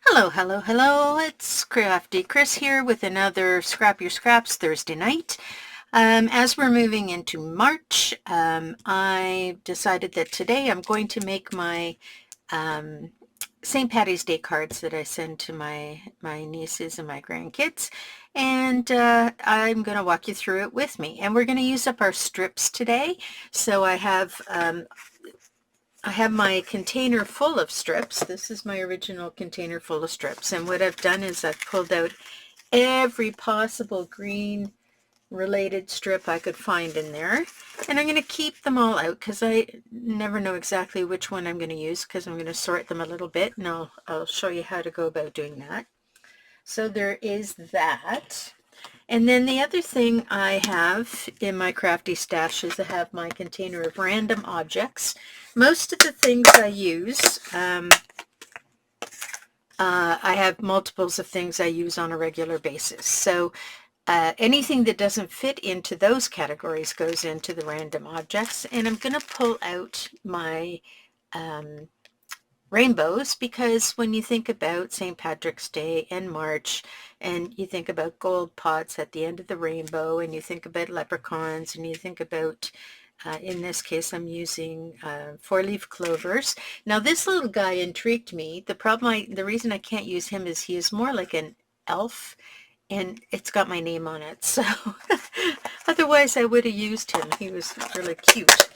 Hello, hello, hello. It's Crafty Chris here with another Scrap Your Scraps Thursday night. As we're moving into March, I decided that today I'm going to make my um, St. Patty's Day cards that I send to my nieces and my grandkids. And I'm going to walk you through it with me. And we're going to use up our strips today. So I have my container full of strips. This is my original container full of strips. And what I've done is I've pulled out every possible green related strip I could find in there. And I'm going to keep them all out because I never know exactly which one I'm going to use because I'm going to sort them a little bit, and I'll show you how to go about doing that. So there is that. And then the other thing I have in my crafty stash is I have my container of random objects. Most of the things I use, I have multiples of things I use on a regular basis. So anything that doesn't fit into those categories goes into the random objects. And I'm going to pull out my rainbows, because when you think about St. Patrick's Day and March, and you think about gold pots at the end of the rainbow, and you think about leprechauns, and you think about, in this case, I'm using four-leaf clovers. Now, this little guy intrigued me. The reason I can't use him is he is more like an elf, and it's got my name on it. So otherwise I would have used him. He was really cute.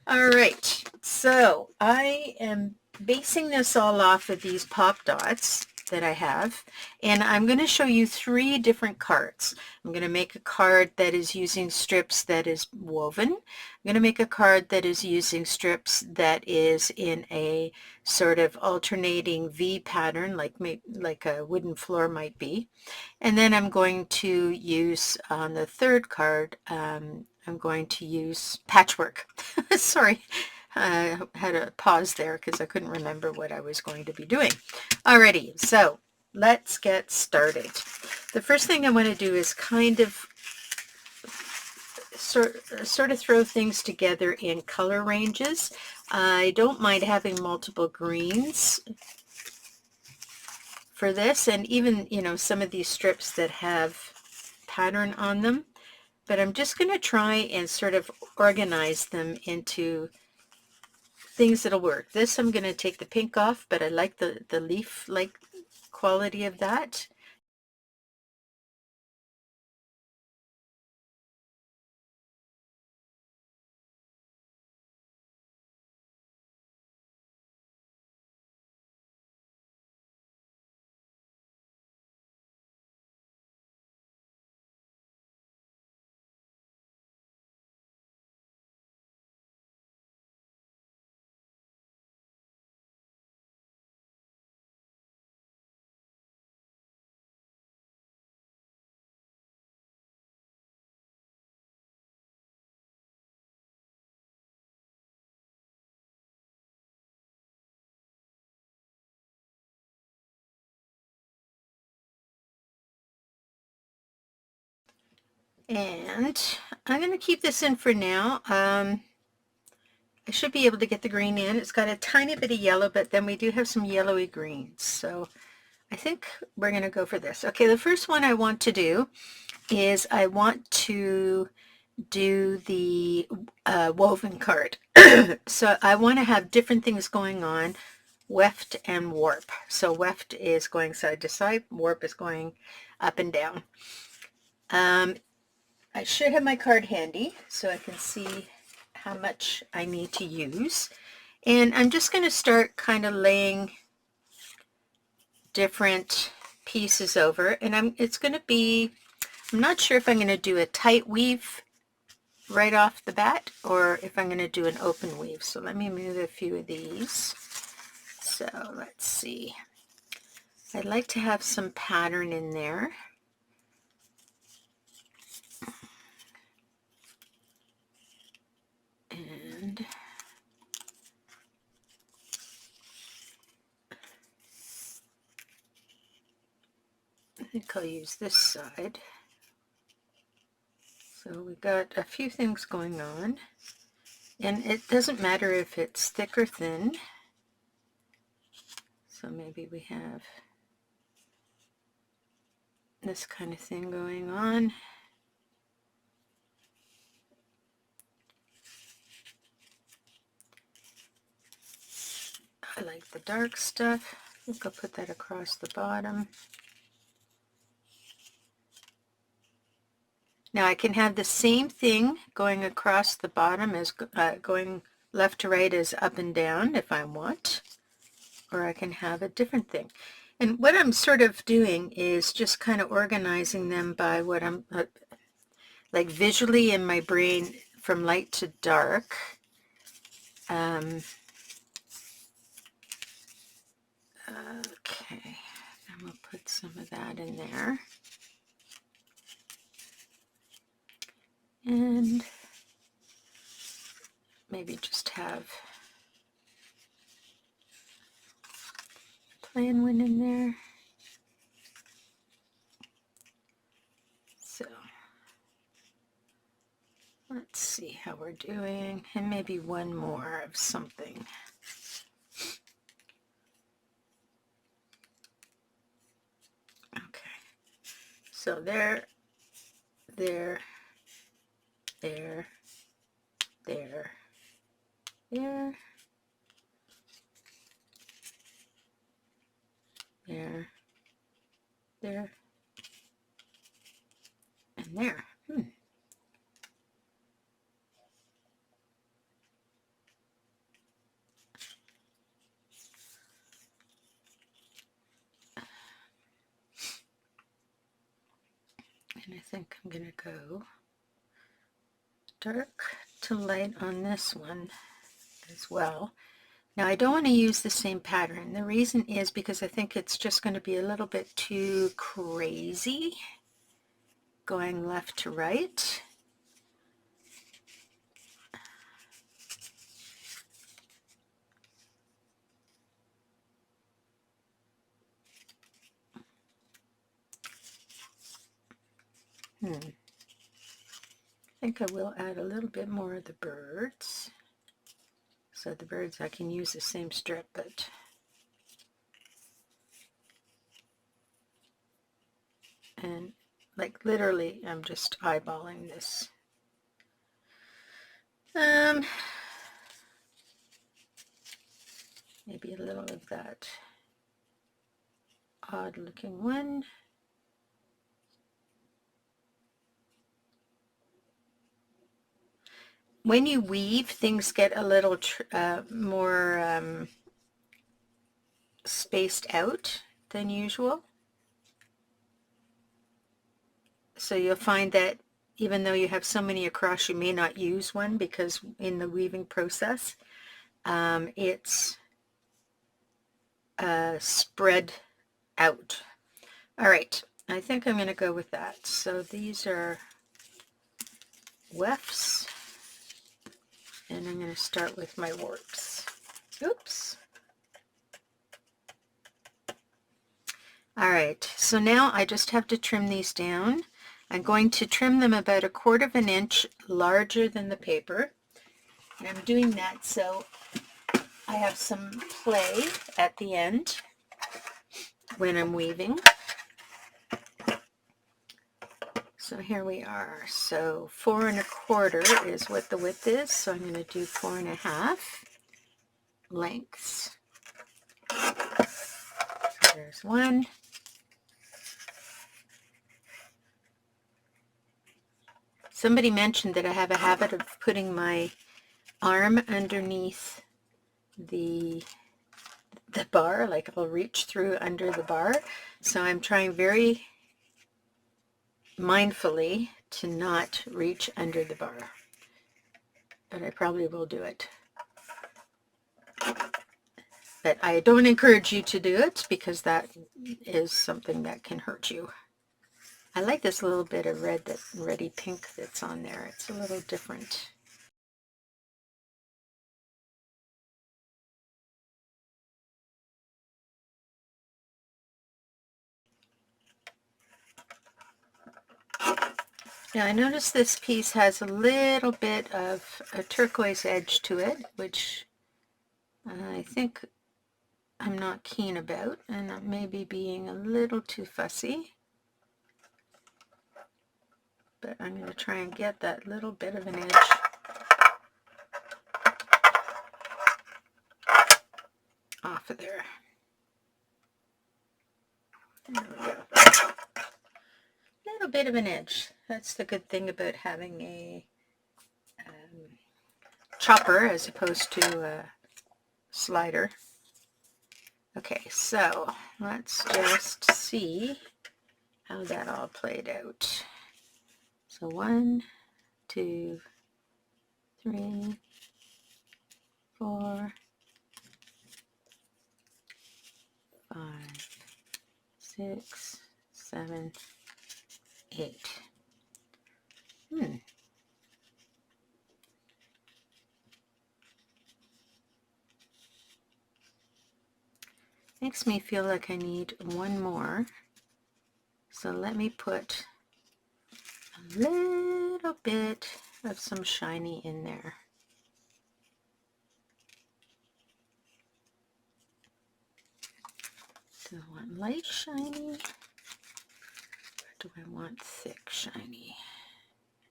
All right, so I am basing this all off of these pop dots that I have, and I'm going to show you 3 different cards. I'm going to make a card that is using strips that is woven. I'm going to make a card that is using strips that is in a sort of alternating V pattern, like a wooden floor might be. And then I'm going to use, on the third card, I'm going to use patchwork. Sorry, I had a pause there because I couldn't remember what I was going to be doing. Alrighty, so let's get started. The first thing I want to do is kind of sort of throw things together in color ranges. I don't mind having multiple greens for this, and even, some of these strips that have pattern on them, but I'm just going to try and sort of organize them into things that'll work. This, I'm going to take the pink off, but I like the leaf-like quality of that. And I'm going to keep this in for now. I should be able to get the green in. It's got a tiny bit of yellow, but then we do have some yellowy greens. So I think we're going to go for this. Okay, the first one I want to do is I want to do the woven card. So I want to have different things going on, weft and warp. So weft is going side to side, warp is going up and down. I should have my card handy so I can see how much I need to use. And I'm just going to start kind of laying different pieces over, and it's going to be, I'm not sure if I'm going to do a tight weave right off the bat or if I'm going to do an open weave. So let me move a few of these. So let's see. I'd like to have some pattern in there. And I think I'll use this side. So we got a few things going on, and it doesn't matter if it's thick or thin. So maybe we have this kind of thing going on. I like the dark stuff. I think I'll put that across the bottom. Now I can have the same thing going across the bottom as going left to right as up and down if I want, or I can have a different thing. And what I'm sort of doing is just kind of organizing them by what I'm like visually in my brain from light to dark. Okay, I'm going to put some of that in there. And maybe just have plain one in there. So let's see how we're doing, and maybe one more of something. Okay, so there, there, there, there, there, there, there, and there. And I think I'm going to go dark to light on this one as well. Now I don't want to use the same pattern. The reason is because I think it's just going to be a little bit too crazy going left to right. I think I will add a little bit more of the birds. So the birds, I can use the same strip, but and like literally I'm just eyeballing this. Maybe a little of that odd looking one. When you weave, things get a little more spaced out than usual. So you'll find that even though you have so many across, you may not use one because in the weaving process, it's spread out. All right, I think I'm going to go with that. So these are wefts, and I'm going to start with my warps. Oops. All right, so now I just have to trim these down. I'm going to trim them about 1/4 of an inch larger than the paper. And I'm doing that so I have some play at the end when I'm weaving. So here we are. So 4 1/4 is what the width is. So I'm going to do 4 1/2 lengths. There's one. Somebody mentioned that I have a habit of putting my arm underneath the bar, like I'll reach through under the bar. So I'm trying very mindfully to not reach under the bar, but I probably will do it. But I don't encourage you to do it because that is something that can hurt you. I like this little bit of red, that reddy pink that's on there. It's a little different. Now I notice this piece has a little bit of a turquoise edge to it, which I think I'm not keen about, and I may be being a little too fussy. but I'm going to try and get that little bit of an edge off of there. There we go. Little bit of an edge. That's the good thing about having a chopper as opposed to a slider. Okay, so let's just see how that all played out. So 1, 2, 3, 4, 5, 6, 7, 8. Makes me feel like I need one more. So let me put a little bit of some shiny in there. Do I want light shiny? Or do I want thick shiny?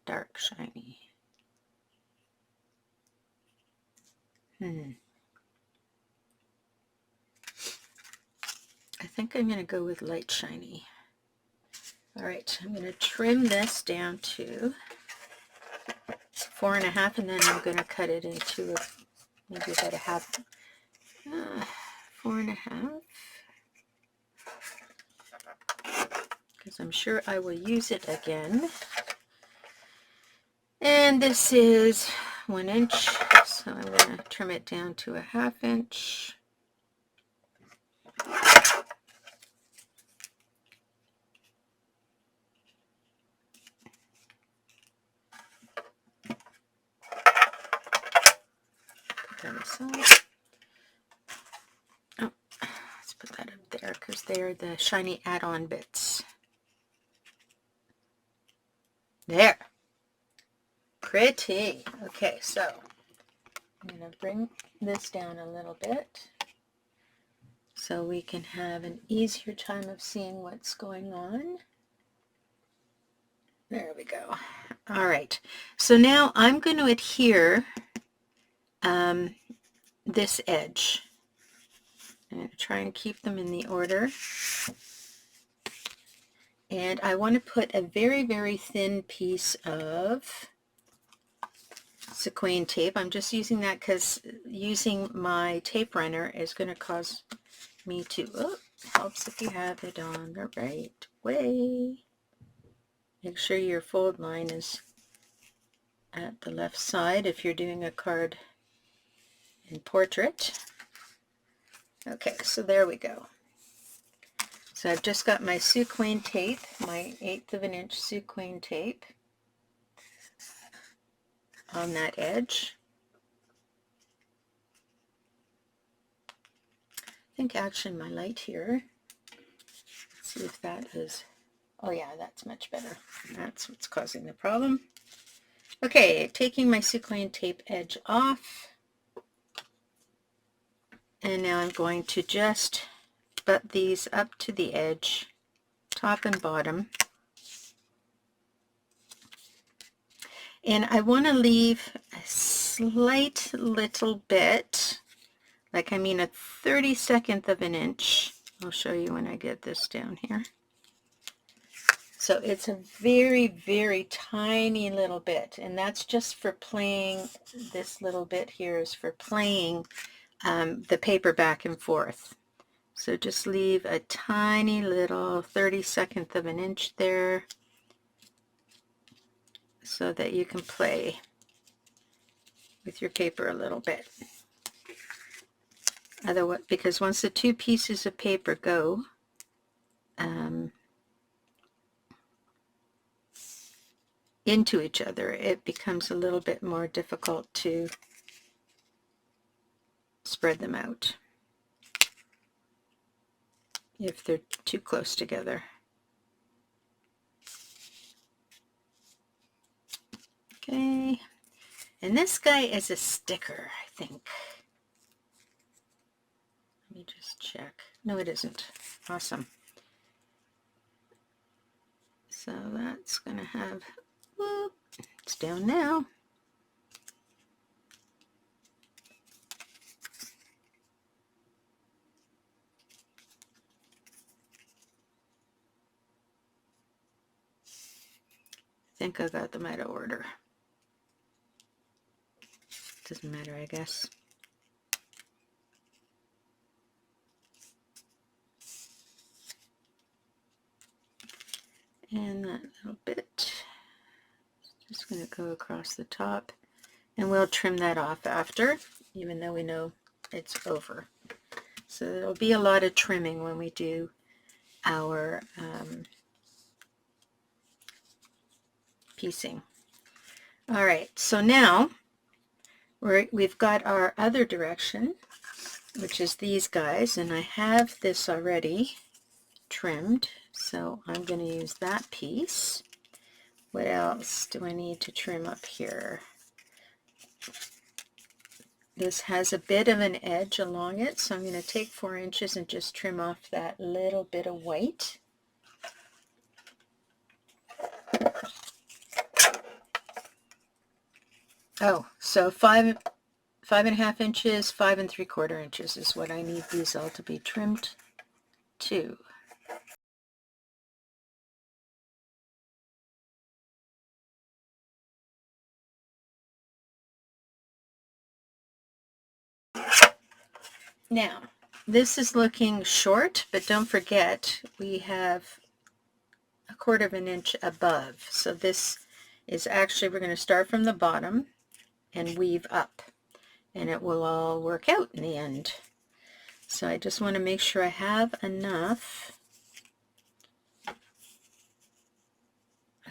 Dark shiny? I think I'm going to go with light shiny. All right, I'm going to trim this down to 4.5, and then I'm going to cut it into maybe about a half, 4.5, because I'm sure I will use it again. And this is 1 inch, so I'm going to trim it down to a 1/2 inch. Put that aside. Oh, let's put that up there because they're the shiny add-on bits. There. Pretty. Okay, so I'm going to bring this down a little bit so we can have an easier time of seeing what's going on. There we go. All right, so now I'm going to adhere this edge. I'm going to try and keep them in the order. And I want to put a very, very thin piece of sequin tape. I'm just using that because using my tape runner is going to cause me to, helps if you have it on the right way. Make sure your fold line is at the left side if you're doing a card in portrait. Okay, so there we go. So I've just got my sequin tape, my 1/8 of an inch sequin tape on that edge. I think actually my light here, let's see if that is, oh yeah, that's much better. That's what's causing the problem. Okay, taking my sequin tape edge off, and now I'm going to just butt these up to the edge, top and bottom. And I want to leave a slight little bit, like I mean a 32nd of an inch. I'll show you when I get this down here. So it's a very, very tiny little bit, and that's just for playing. This little bit here is for playing the paper back and forth. So just leave a tiny little 32nd of an inch there so that you can play with your paper a little bit. Otherwise, because once the two pieces of paper go into each other, it becomes a little bit more difficult to spread them out if they're too close together. Okay, and this guy is a sticker, I think. Let me just check. No, it isn't. Awesome. So that's going to have Whoop. It's down now. I think I got them out of order. Doesn't matter, I guess. And that little bit, just going to go across the top, and we'll trim that off after, even though we know it's over. So there'll be a lot of trimming when we do our piecing. All right, so now we've got our other direction, which is these guys, and I have this already trimmed, so I'm going to use that piece. What else do I need to trim up here? This has a bit of an edge along it, so I'm going to take 4 inches and just trim off that little bit of white. Oh, so 5.5 inches, 5 3/4 inches is what I need these all to be trimmed to. Now, this is looking short, but don't forget we have 1/4 inch above. So this is actually, we're going to start from the bottom and weave up, and it will all work out in the end. So I just want to make sure I have enough. I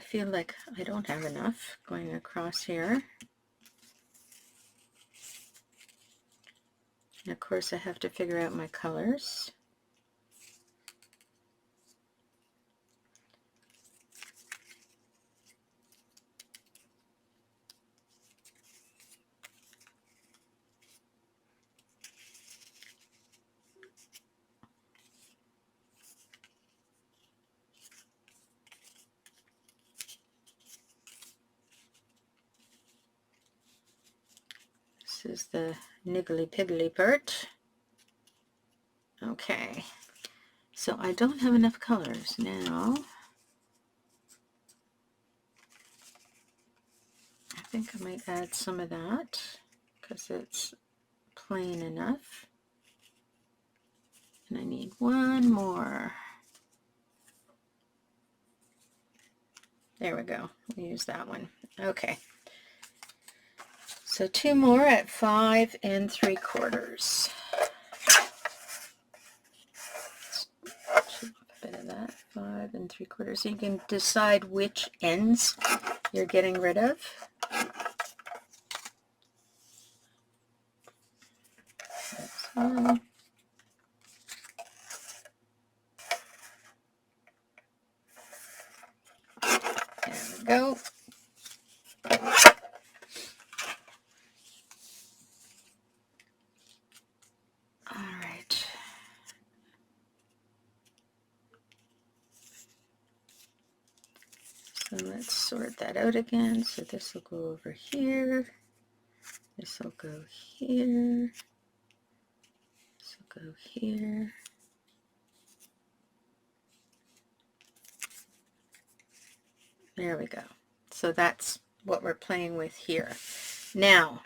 feel like I don't have enough going across here. And of course I have to figure out my colors. This is the niggly piggly part. Okay, so I don't have enough colors now. I think I might add some of that because it's plain enough. And I need one more. There we go. We'll use that one. Okay. So 2 more at 5 3/4. A bit of that, 5 3/4. So you can decide which ends you're getting rid of. That's one. There we go. All right. So let's sort that out again. So this will go over here. This will go here. This will go here. There we go. So that's what we're playing with here. Now,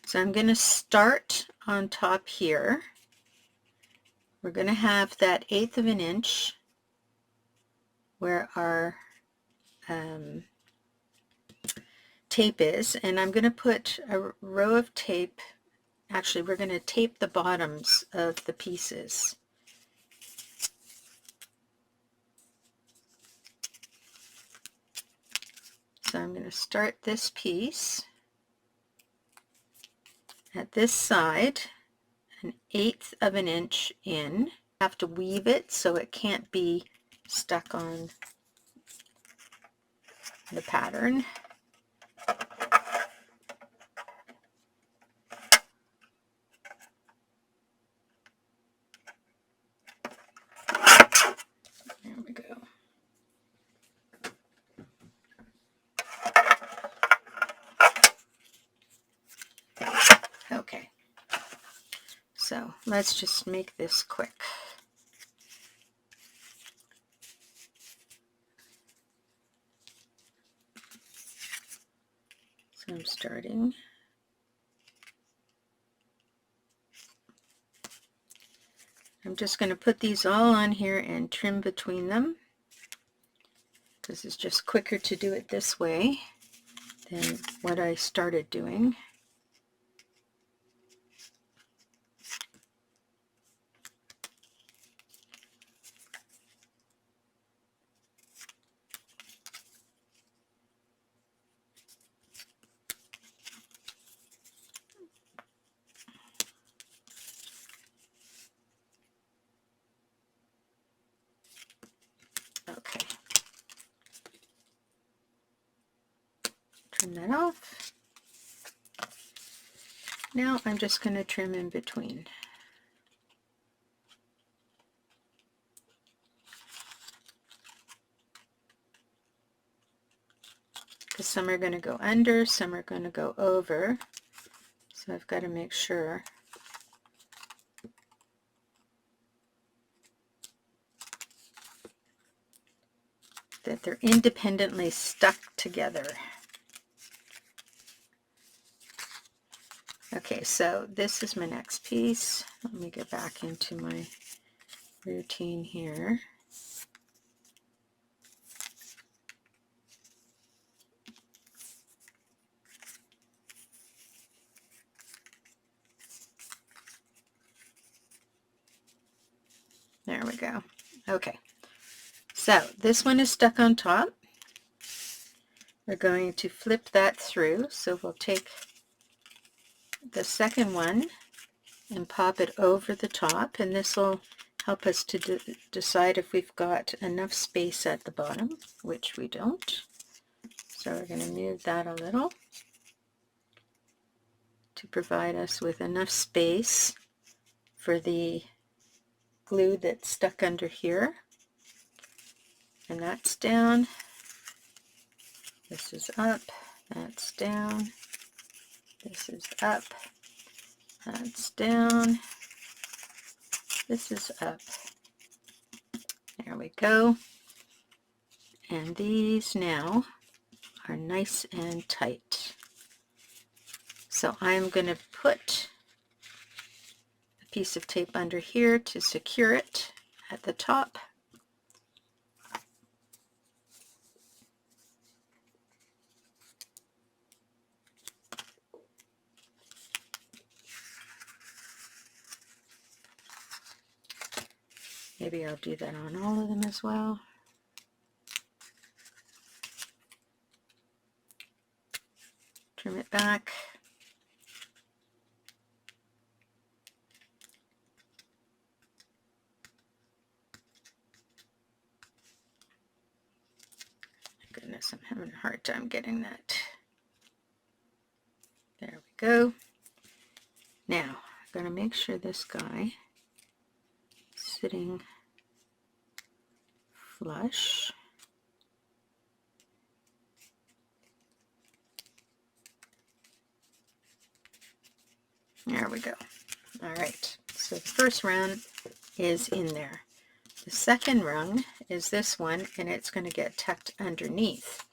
so I'm going to start on top here. We're going to have that 1/8 of an inch where our tape is, and I'm going to put a row of tape. Actually, we're going to tape the bottoms of the pieces. So I'm going to start this piece at this side, 1/8 of an inch in. I have to weave it so it can't be stuck on the pattern. There we go. Okay, so let's just make this quick. So I'm starting. I'm just going to put these all on here and trim between them. This is just quicker to do it this way than what I started doing. Okay. Trim that off. Now I'm just going to trim in between. Because some are going to go under, some are going to go over. So I've got to make sure that they're independently stuck together. Okay, so this is my next piece. Let me get back into my routine here. There we go. Okay, so this one is stuck on top. We're going to flip that through. So we'll take the second one and pop it over the top, and this will help us to decide if we've got enough space at the bottom, which we don't. So we're going to move that a little to provide us with enough space for the glue that's stuck under here. And that's down, this is up, that's down, this is up, that's down, this is up. There we go. And these now are nice and tight. So I'm going to put a piece of tape under here to secure it at the top. Maybe I'll do that on all of them as well. Trim it back. Goodness, I'm having a hard time getting that. There we go. Now, I'm going to make sure this guy is sitting flush. There we go. All right, so the first round is in there. The second rung is this one, and it's going to get tucked underneath.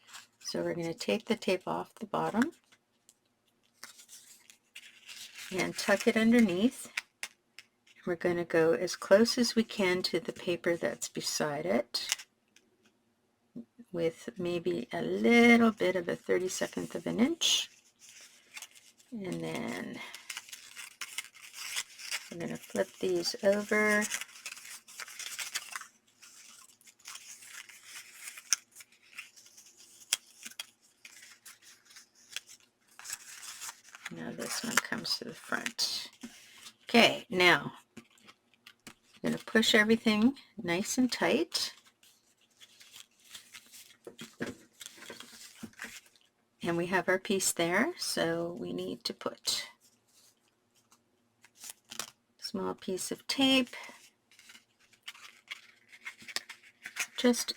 So we're going to take the tape off the bottom and tuck it underneath. We're going to go as close as we can to the paper that's beside it with maybe a little bit of a 32nd of an inch. And then I'm going to flip these over. Now this one comes to the front. Okay, now I'm going to push everything nice and tight. And we have our piece there, so we need to put a small piece of tape just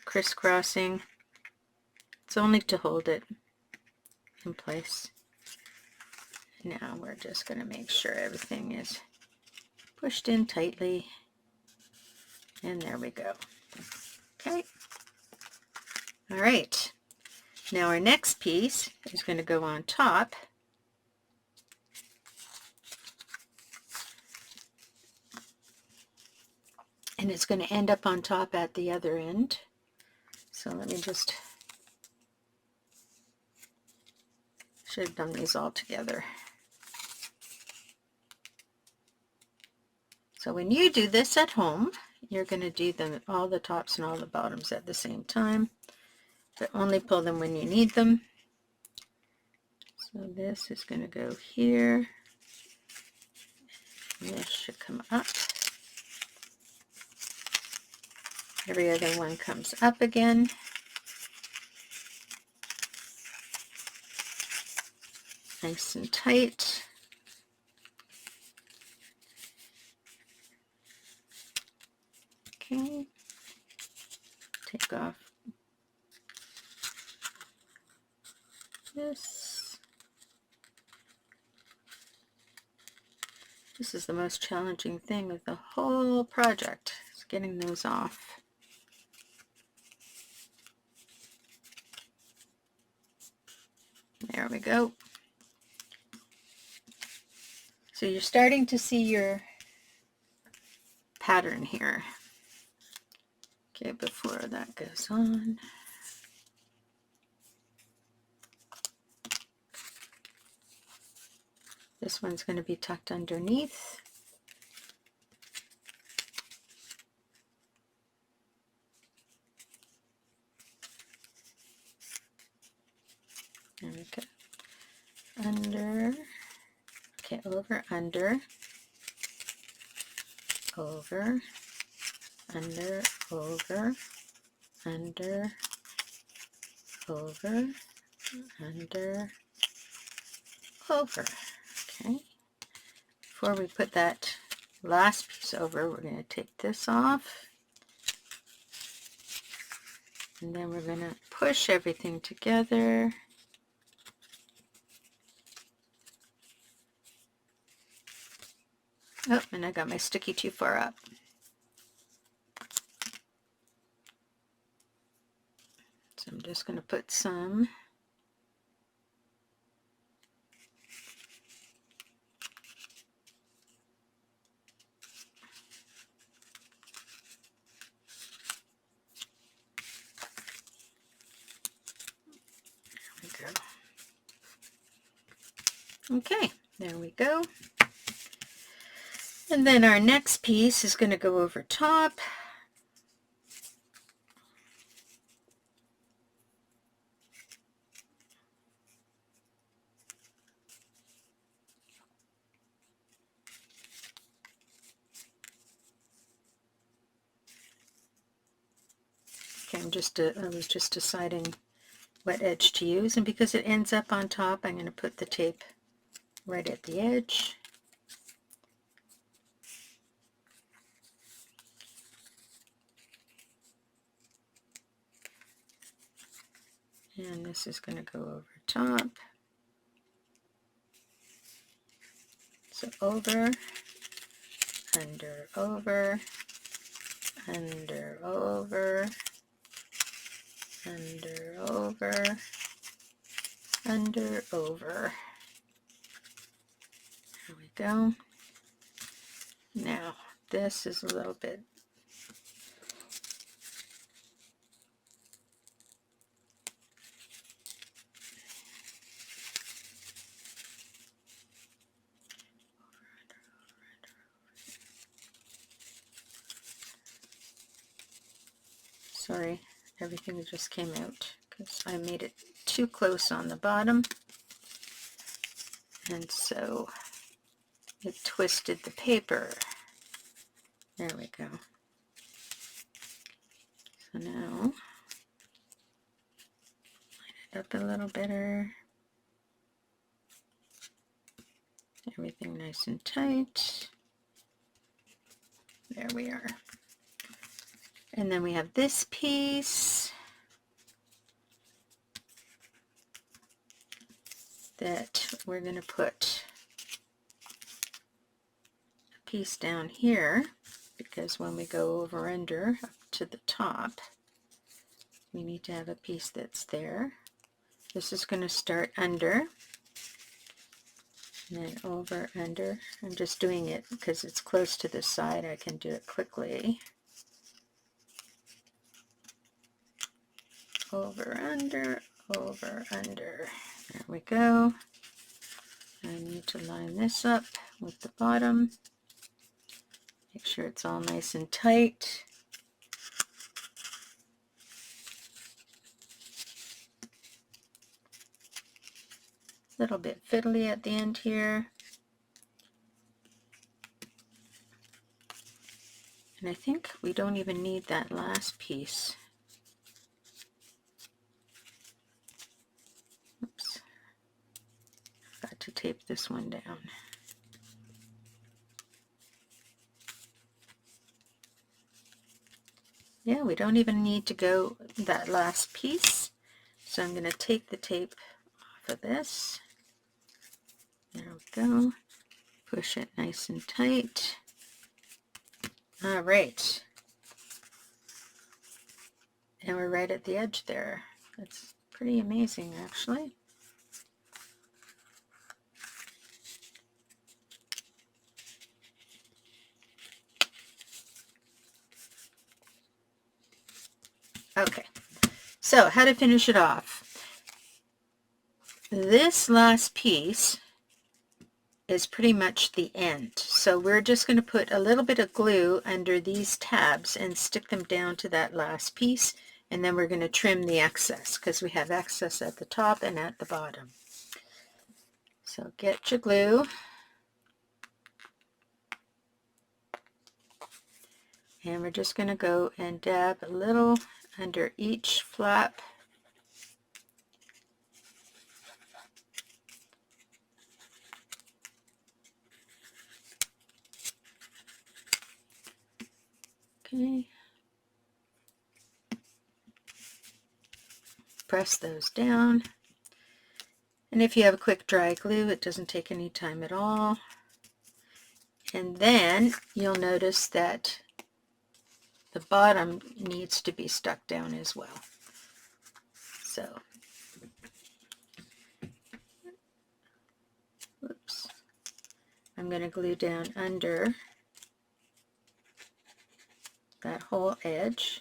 crisscrossing. It's only to hold it in place. Now we're just going to make sure everything is pushed in tightly. And there we go. Okay. All right. Now our next piece is going to go on top. And it's going to end up on top at the other end. So let me just, should have done these all together. So when you do this at home, you're going to do them all the tops and all the bottoms at the same time, but only pull them when you need them. So this is going to go here. And this should come up. Every other one comes up again. Nice and tight. Okay. Take off this. This is the most challenging thing with the whole project, is getting those off. There we go. So you're starting to see your pattern here. Okay, before that goes on. This one's going to be tucked underneath. There we go. Under. Okay, over, under, over, under, over, under, over, under, over. Okay. Before we put that last piece over, we're going to take this off. And then we're going to push everything together. Oh, and I got my sticky too far up. So I'm just going to put some Okay, there we go. And then our next piece is going to go over top. Okay, I was just deciding what edge to use, and because it ends up on top, I'm going to put the tape right at the edge. And this is going to go over top. So over, under, over, under, over, under, over, under, over. There we go. Now, this is a little bit sorry, everything just came out because I made it too close on the bottom, and so it twisted the paper. There we go. So now, line it up a little better. Everything nice and tight. There we are. And then we have this piece that we're going to put a piece down here, because when we go over under up to the top, we need to have a piece that's there. This is going to start under, and then over, under. I'm just doing it because it's close to the side. I can do it quickly. Over, under, over, under. There we go. I need to line this up with the bottom. Make sure it's all nice and tight. A little bit fiddly at the end here. And I think we don't even need that last piece. Oops. Got to tape this one down. Yeah, we don't even need to go that last piece. So I'm going to take the tape off of this. There we go. Push it nice and tight. All right. And we're right at the edge there. That's pretty amazing, actually. Okay, so how to finish it off. This last piece is pretty much the end. So we're just going to put a little bit of glue under these tabs and stick them down to that last piece, and then we're going to trim the excess because we have excess at the top and at the bottom. So get your glue. And we're just going to go and dab a little under each flap. Okay. Press those down. And if you have a quick dry glue, it doesn't take any time at all. And then you'll notice that the bottom needs to be stuck down as well. So, oops, I'm going to glue down under that whole edge.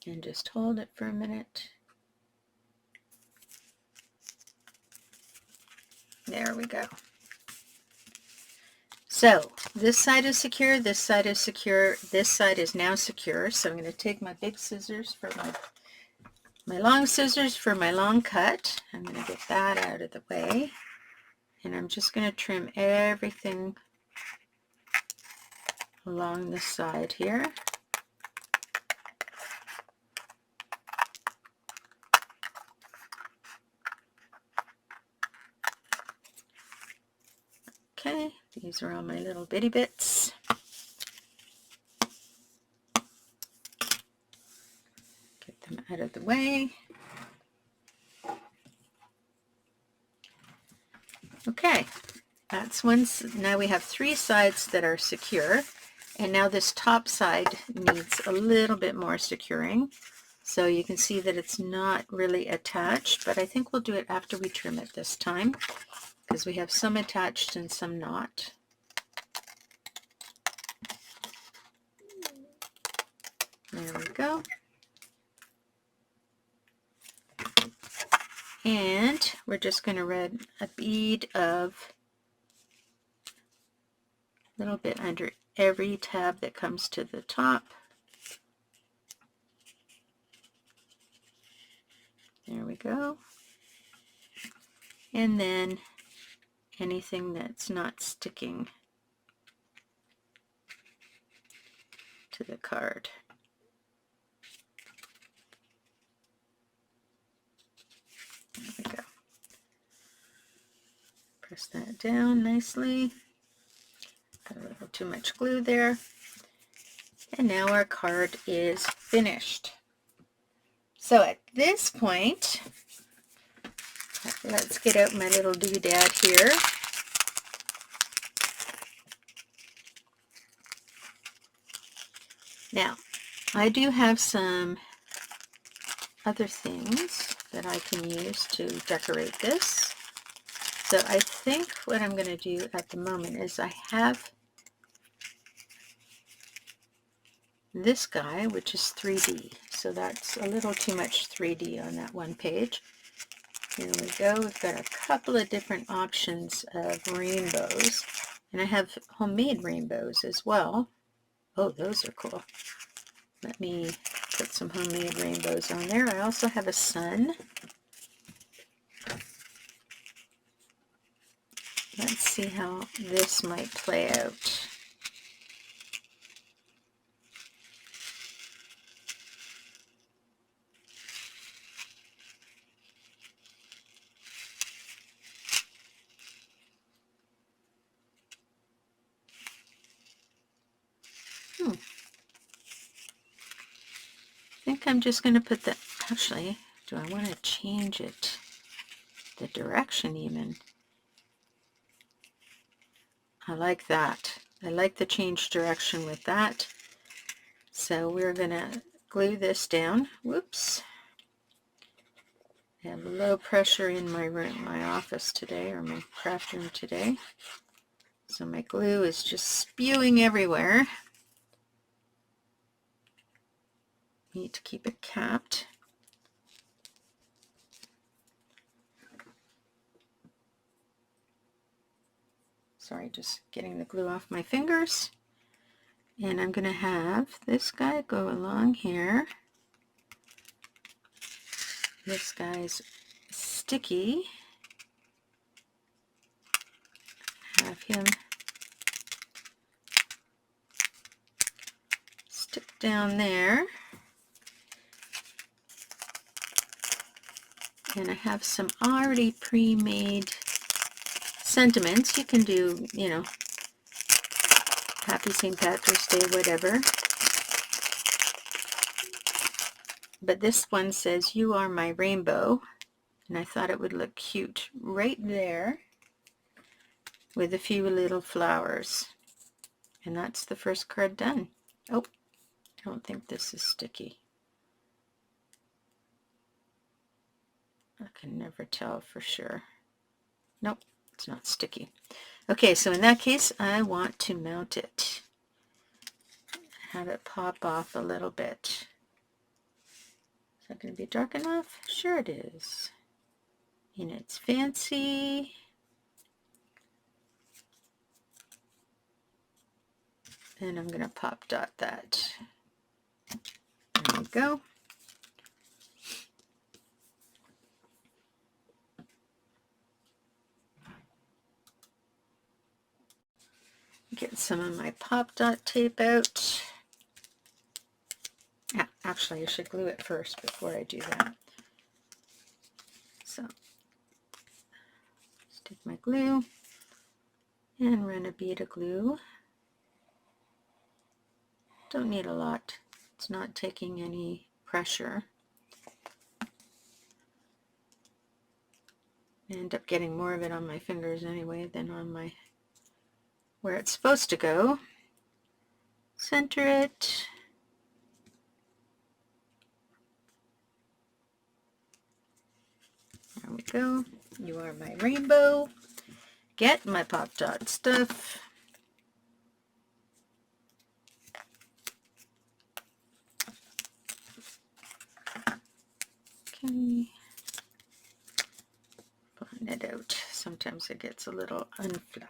And just hold it for a minute. There we go. So this side is secure, this side is secure, this side is now secure. So I'm going to take my big scissors for my long scissors for my long cut. I'm going to get that out of the way. And I'm just going to trim everything along the side here. Okay, these are all my little bitty bits. Get them out of the way. Okay, that's one. Now we have three sides that are secure, and now this top side needs a little bit more securing. So you can see that it's not really attached, but I think we'll do it after we trim it this time, because we have some attached and some not. There we go. And we're just going to red a bead of a little bit under every tab that comes to the top. There we go. And then anything that's not sticking to the card. There we go. Press that down nicely. too much glue there. And now our card is finished. So at this point, let's get out my little doodad here. Now, I do have some other things that I can use to decorate this. So I think what I'm going to do at the moment is I have this guy, which is 3D. So that's a little too much 3D on that one page. Here we go. We've got a couple of different options of rainbows. And I have homemade rainbows as well. Oh, those are cool. Let me put some homemade rainbows on there. I also have a sun. Let's see how this might play out. I think I'm just going to put the, actually, do I want to change it? The direction even. I like that. I like the change direction with that. So we're going to glue this down. Whoops. I have low pressure in my room, my office today, or my craft room today. So my glue is just spewing everywhere. Need to keep it capped. Sorry, just getting the glue off my fingers. And I'm going to have this guy go along here. This guy's sticky. Have him stick down there. And I have some already pre-made sentiments. You can do, you know, Happy St. Patrick's Day, whatever. But this one says, "You are my rainbow." And I thought it would look cute right there with a few little flowers. And that's the first card done. Oh, I don't think this is sticky. I can never tell for sure. Nope, it's not sticky. Okay, so in that case, I want to mount it. Have it pop off a little bit. Is that going to be dark enough? Sure it is. And it's fancy. And I'm going to pop dot that. There we go. Get some of my pop dot tape out. Actually, I should glue it first before I do that. So, take my glue and run a bead of glue. Don't need a lot. It's not taking any pressure. I end up getting more of it on my fingers anyway than on my where it's supposed to go. Center it. There we go. You are my rainbow. Get my pop dot stuff. Okay. Blend it out. Sometimes it gets a little unflat.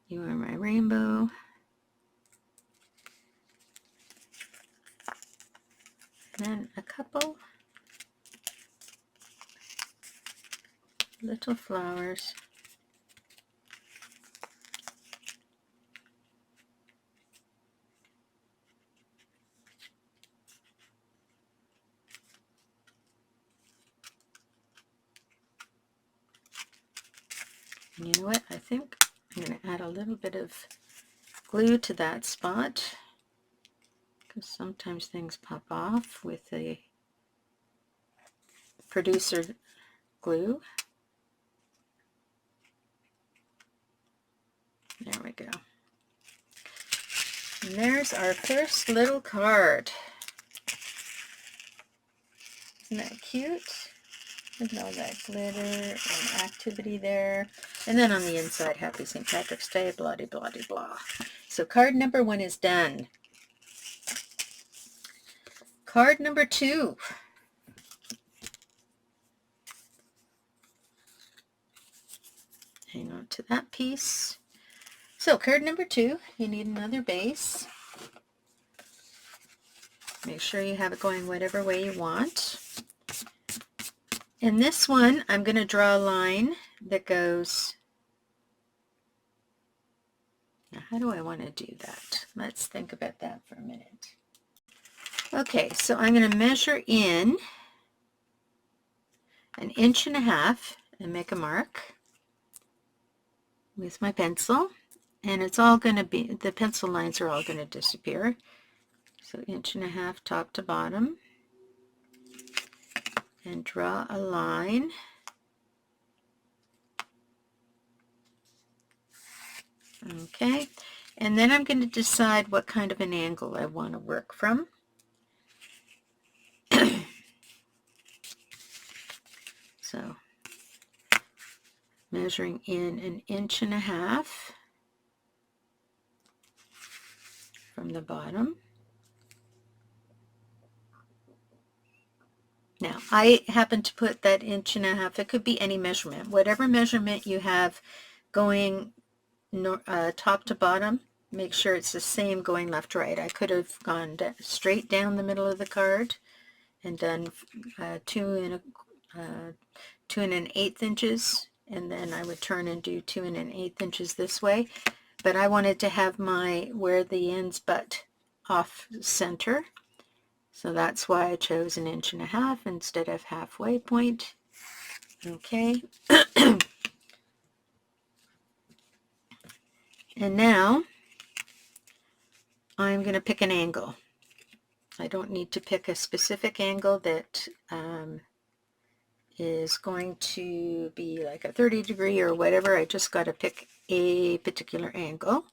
You are my rainbow. Then a couple little flowers. And you know what? I think I'm going to add a little bit of glue to that spot because sometimes things pop off with a producer glue. There we go. And there's our first little card. Isn't that cute? Look at all that glitter and activity there. And then on the inside, Happy St. Patrick's Day, blah, de, blah, de, blah. So card number 1 is done. Card number 2. Hang on to that piece. So card number 2, you need another base. Make sure you have it going whatever way you want. In this one, I'm going to draw a line that goes... Now, how do I want to do that? Let's think about that for a minute. Okay, so I'm going to measure in 1.5 inches and make a mark with my pencil. And it's all going to be, the pencil lines are all going to disappear. So 1.5 inches top to bottom. And draw a line. Okay, and then I'm going to decide what kind of an angle I want to work from. So, measuring in 1.5 inches from the bottom. Now, I happen to put that 1.5 inches, it could be any measurement, whatever measurement you have going top to bottom, make sure it's the same going left to right. I could have gone straight down the middle of the card and done 2 1/8 inches, and then I would turn and do 2 1/8 inches this way. But I wanted to have my where the ends butt off center, so that's why I chose 1.5 inches instead of halfway point. Okay. And now I'm going to pick an angle. I don't need to pick a specific angle that is going to be like a 30-degree or whatever. I just got to pick a particular angle.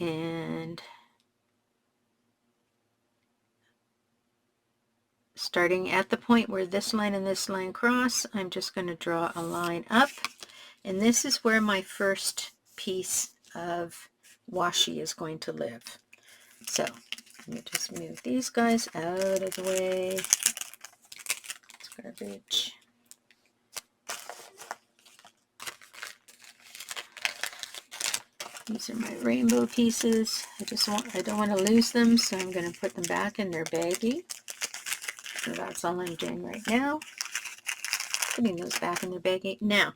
And starting at the point where this line and this line cross, I'm just going to draw a line up. And this is where my first piece of washi is going to live. So let me just move these guys out of the way. It's garbage. These are my rainbow pieces. I don't want to lose them, so I'm going to put them back in their baggie. So that's all I'm doing right now. Putting those back in their baggie. Now,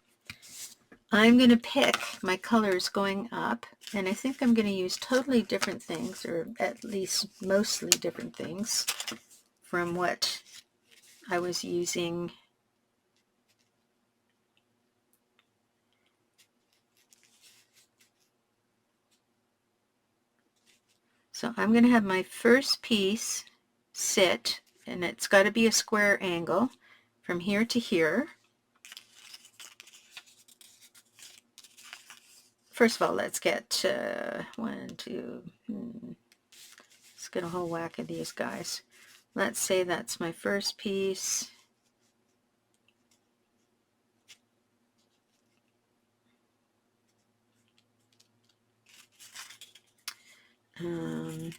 I'm going to pick my colors going up, and I think I'm going to use totally different things, or at least mostly different things from what I was using. So I'm going to have my first piece sit, and it's got to be a square angle from here to here. First of all, let's get let's get a whole whack of these guys. Let's say that's my first piece. Actually,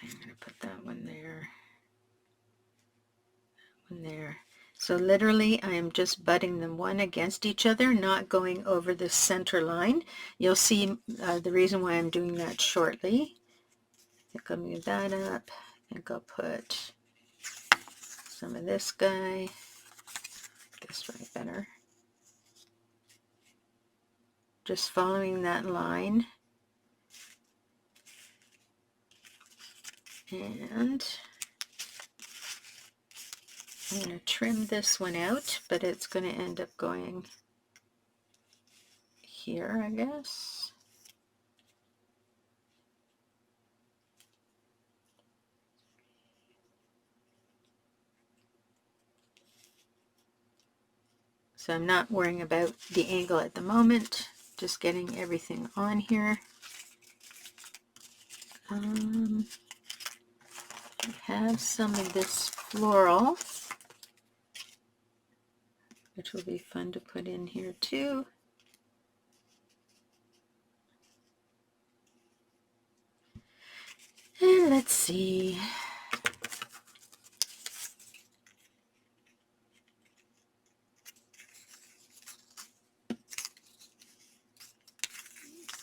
I'm going to put that one there. That one there. So literally, I am just butting them one against each other, not going over the center line. You'll see the reason why I'm doing that shortly. I think I'll move that up. I think I'll put some of this guy this way better. Just following that line. And I'm going to trim this one out, but it's going to end up going here, I guess. So I'm not worrying about the angle at the moment, just getting everything on here. I have some of this floral, which will be fun to put in here too. And let's see.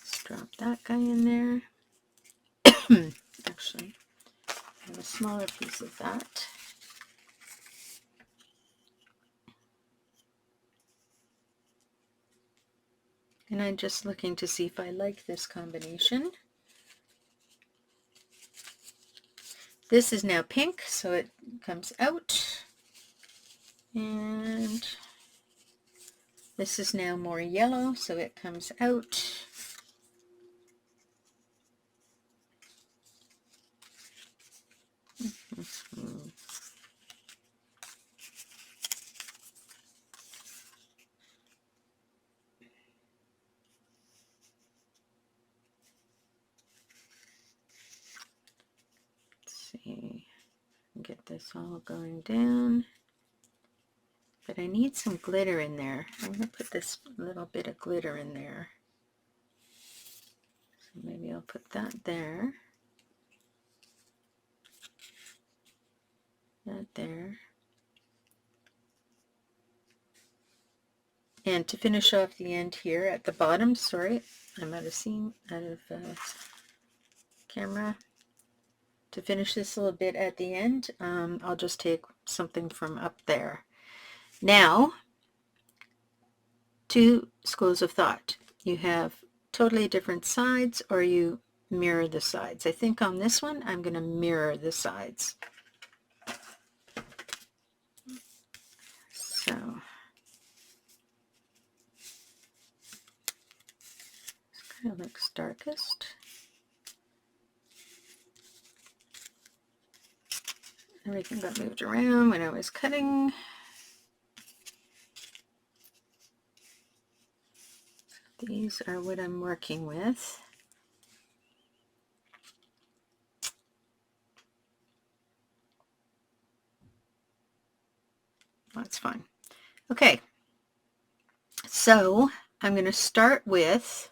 Let's drop that guy in there. Actually, I have a smaller piece of that. And I'm just looking to see if I like this combination. This is now pink, so it comes out. And this is now more yellow, so it comes out. Let's see, get this all going down. But I need some glitter in there. I'm going to put this little bit of glitter in there. So maybe I'll put that there. That there. And to finish off the end here at the bottom, sorry, I'm out of scene, out of camera. To finish this little bit at the end, I'll just take something from up there. Now, two schools of thought. You have totally different sides, or you mirror the sides. I think on this one, I'm going to mirror the sides. So, this kind of looks darkest. Everything got moved around when I was cutting. These are what I'm working with. That's fine. Okay, so I'm going to start with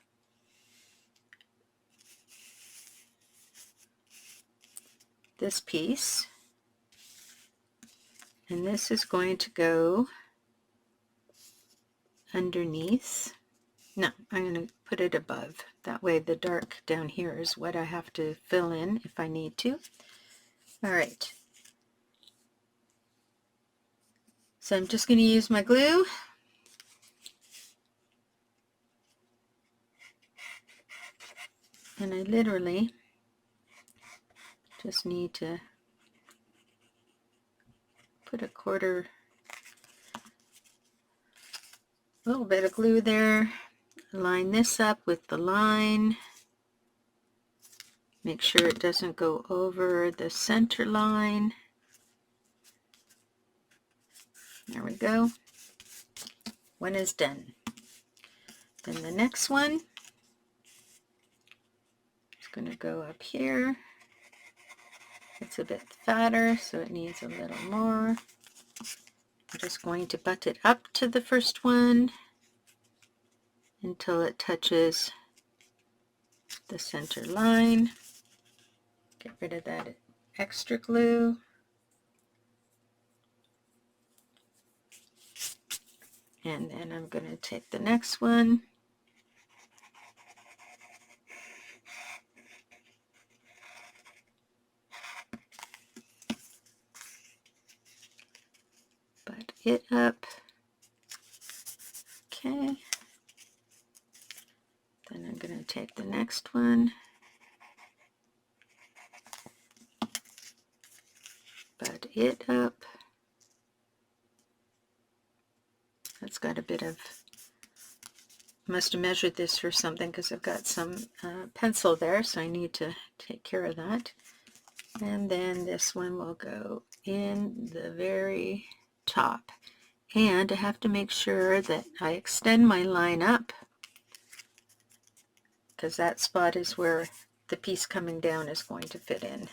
this piece, and this is going to go underneath. No, I'm going to put it above. That way the dark down here is what I have to fill in if I need to. All right. So I'm just going to use my glue. And I literally just need to put a little bit of glue there. Line this up with the line. Make sure it doesn't go over the center line. There we go. One is done. Then the next one is going to go up here. It's a bit fatter, so it needs a little more. I'm just going to butt it up to the first one until it touches the center line. Get rid of that extra glue. And then I'm going to take the next one. Butt it up. Okay. Then I'm going to take the next one. butt it up. That's got a bit of, must have measured this for something because I've got some pencil there, so I need to take care of that. And then this one will go in the very top. And I have to make sure that I extend my line up, because that spot is where the piece coming down is going to fit in.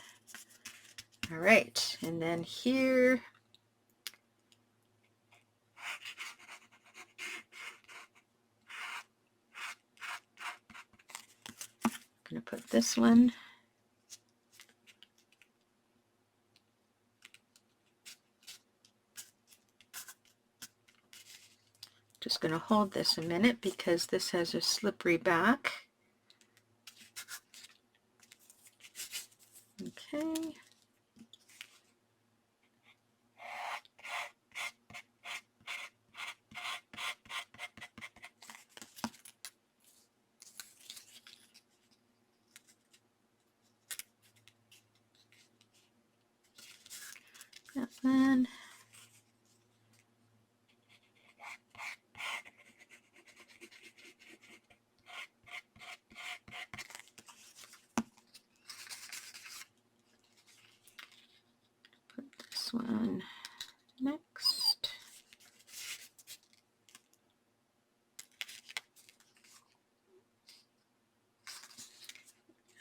All right, and then here, I'm going to put this one. Just going to hold this a minute because this has a slippery back. Okay. That one. Put this one next.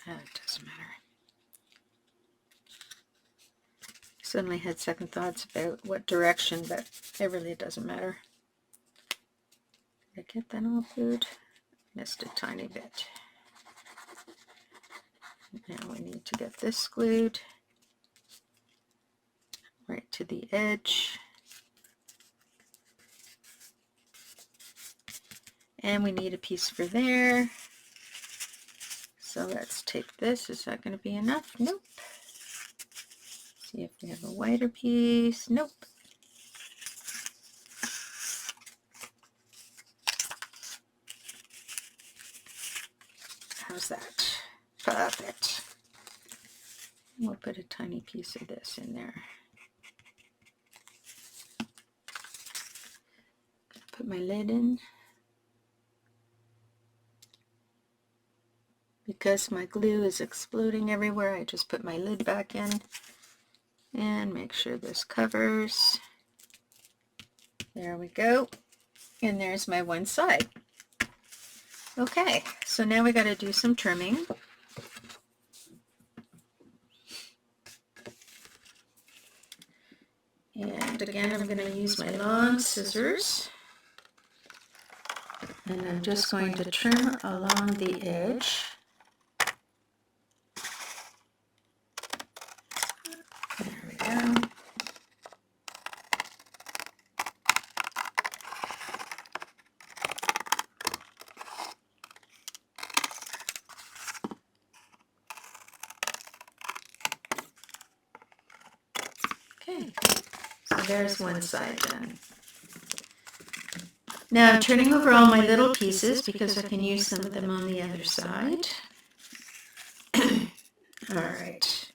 It doesn't matter. Suddenly had second thoughts about what direction, but it really doesn't matter. Did I get that all glued? Missed a tiny bit. Now we need to get this glued right to the edge. And we need a piece for there. So let's take this. Is that going to be enough? Nope. See if we have a wider piece. Nope. How's that? Perfect. We'll put a tiny piece of this in there. Put my lid in. Because my glue is exploding everywhere, I just put my lid back in and make sure this covers. There we go. And there's my one side. Okay, so now we got to do some trimming. And again, I'm going to use my long scissors. And I'm just going to trim along the edge. There we go. Okay, so there's one side done. Now I'm turning over all my little pieces because I can use some of them on the other side. All right,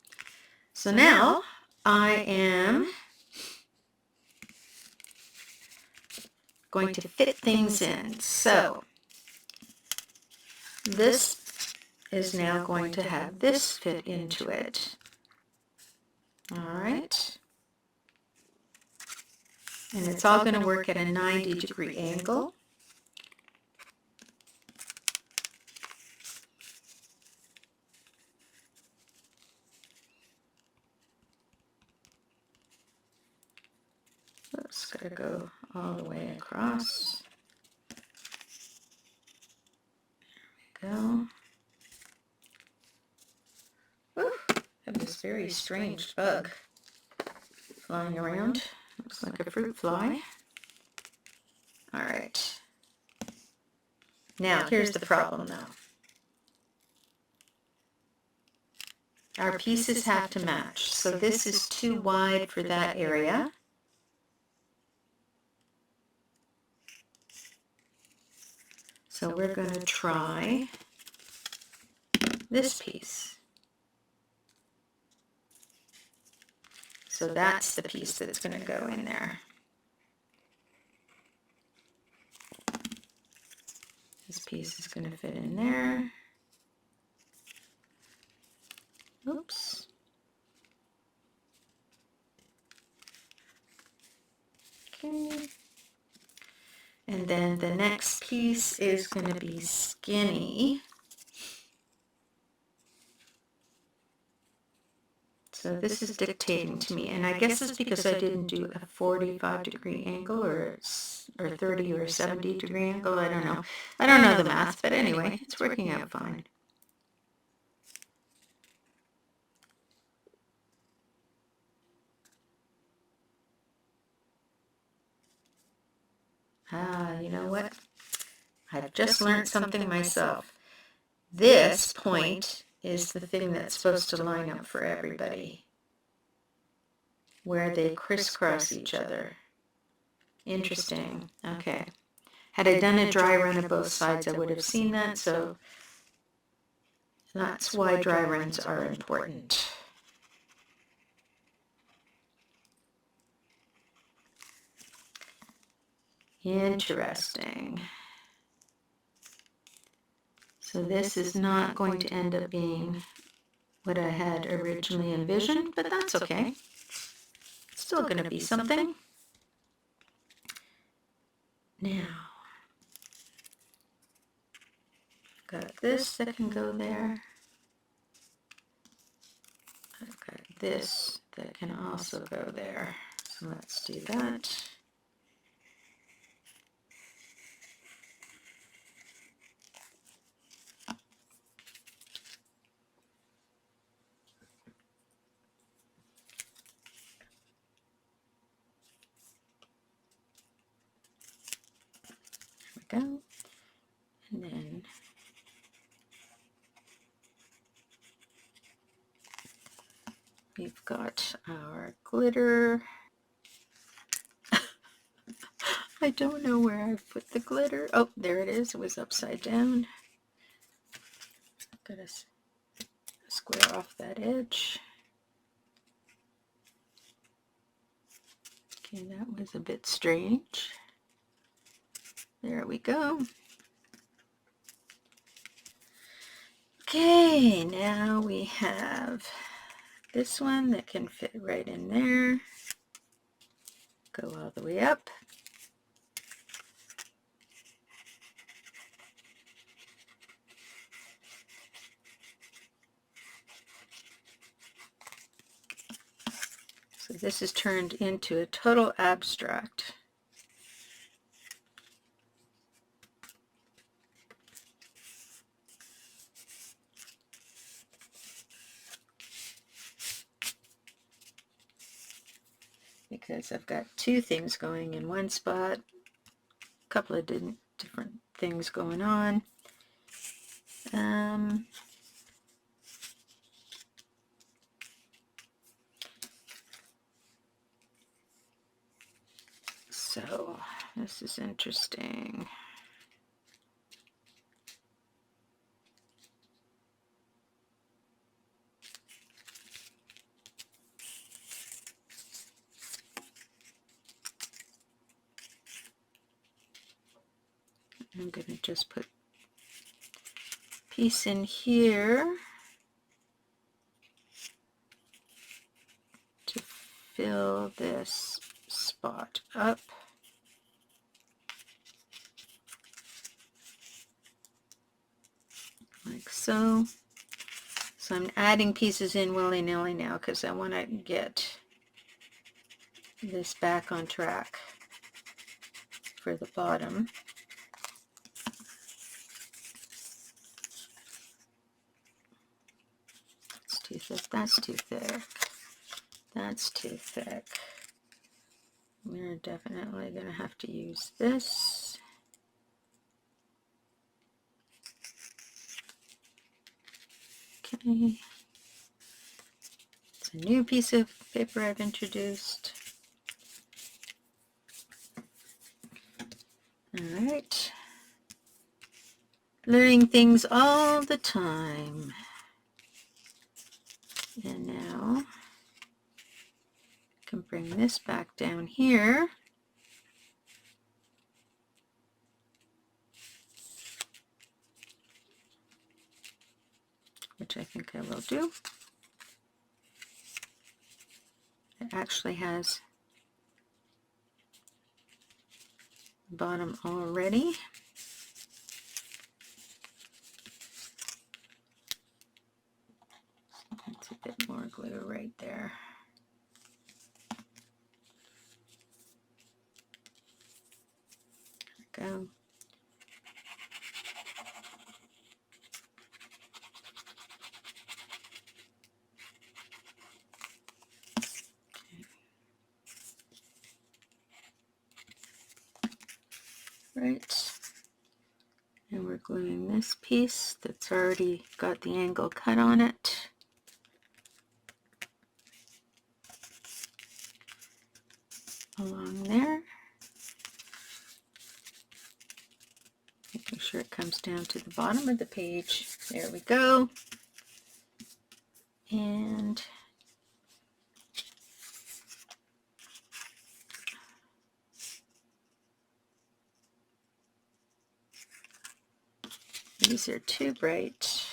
so now I am going to fit things in. So this is now going to have this fit into it. All right. And it's all going to work at a 90-degree angle. It's got to go all the way across. There we go. Woo, I have this very strange bug flying around. Looks like a fruit fly. All right. Now, here's the problem though. Our pieces have to match. So this is too wide for that area. So we're going to try this piece. So that's the piece that's going to go in there. This piece is going to fit in there. Oops. Okay. And then the next piece is going to be skinny. So this is dictating to me, and I guess it's because I didn't do a 45-degree angle or 30 or 70-degree angle. I don't know. I don't know the math, but anyway, it's working out fine. You know what? I've just learned something myself. This point is the thing that's supposed to line up for everybody, where they crisscross each other. Interesting. Okay. Had I done a dry run of both sides, I would have seen that, so that's why dry runs are important. Interesting. So this is not going to end up being what I had originally envisioned, but that's okay. It's still going to be something. Now, got this that can go there. I've got this that can also go there. So let's do that. There we go. And then we've got our glitter. I don't know where I've put the glitter. Oh, there it is. It was upside down. Gotta square off that edge. Okay, that was a bit strange. There we go. Okay, now we have this one that can fit right in there. Go all the way up. So this is turned into a total abstract. Because I've got two things going in one spot, a couple of different things going on. So this is interesting. I'm going to just put a piece in here to fill this spot up. Like so. So I'm adding pieces in willy-nilly now because I want to get this back on track for the bottom. It's too thick, that's too thick, that's too thick. We're definitely going to have to use this. Okay. It's a new piece of paper I've introduced. All right. Learning things all the time. And now can bring this back down here. Which I think I will do. It actually has the bottom already. That's a bit more glue right there. There we go. Right, and we're gluing this piece that's already got the angle cut on it. Along there. Making sure it comes down to the bottom of the page. There we go. And these are too bright.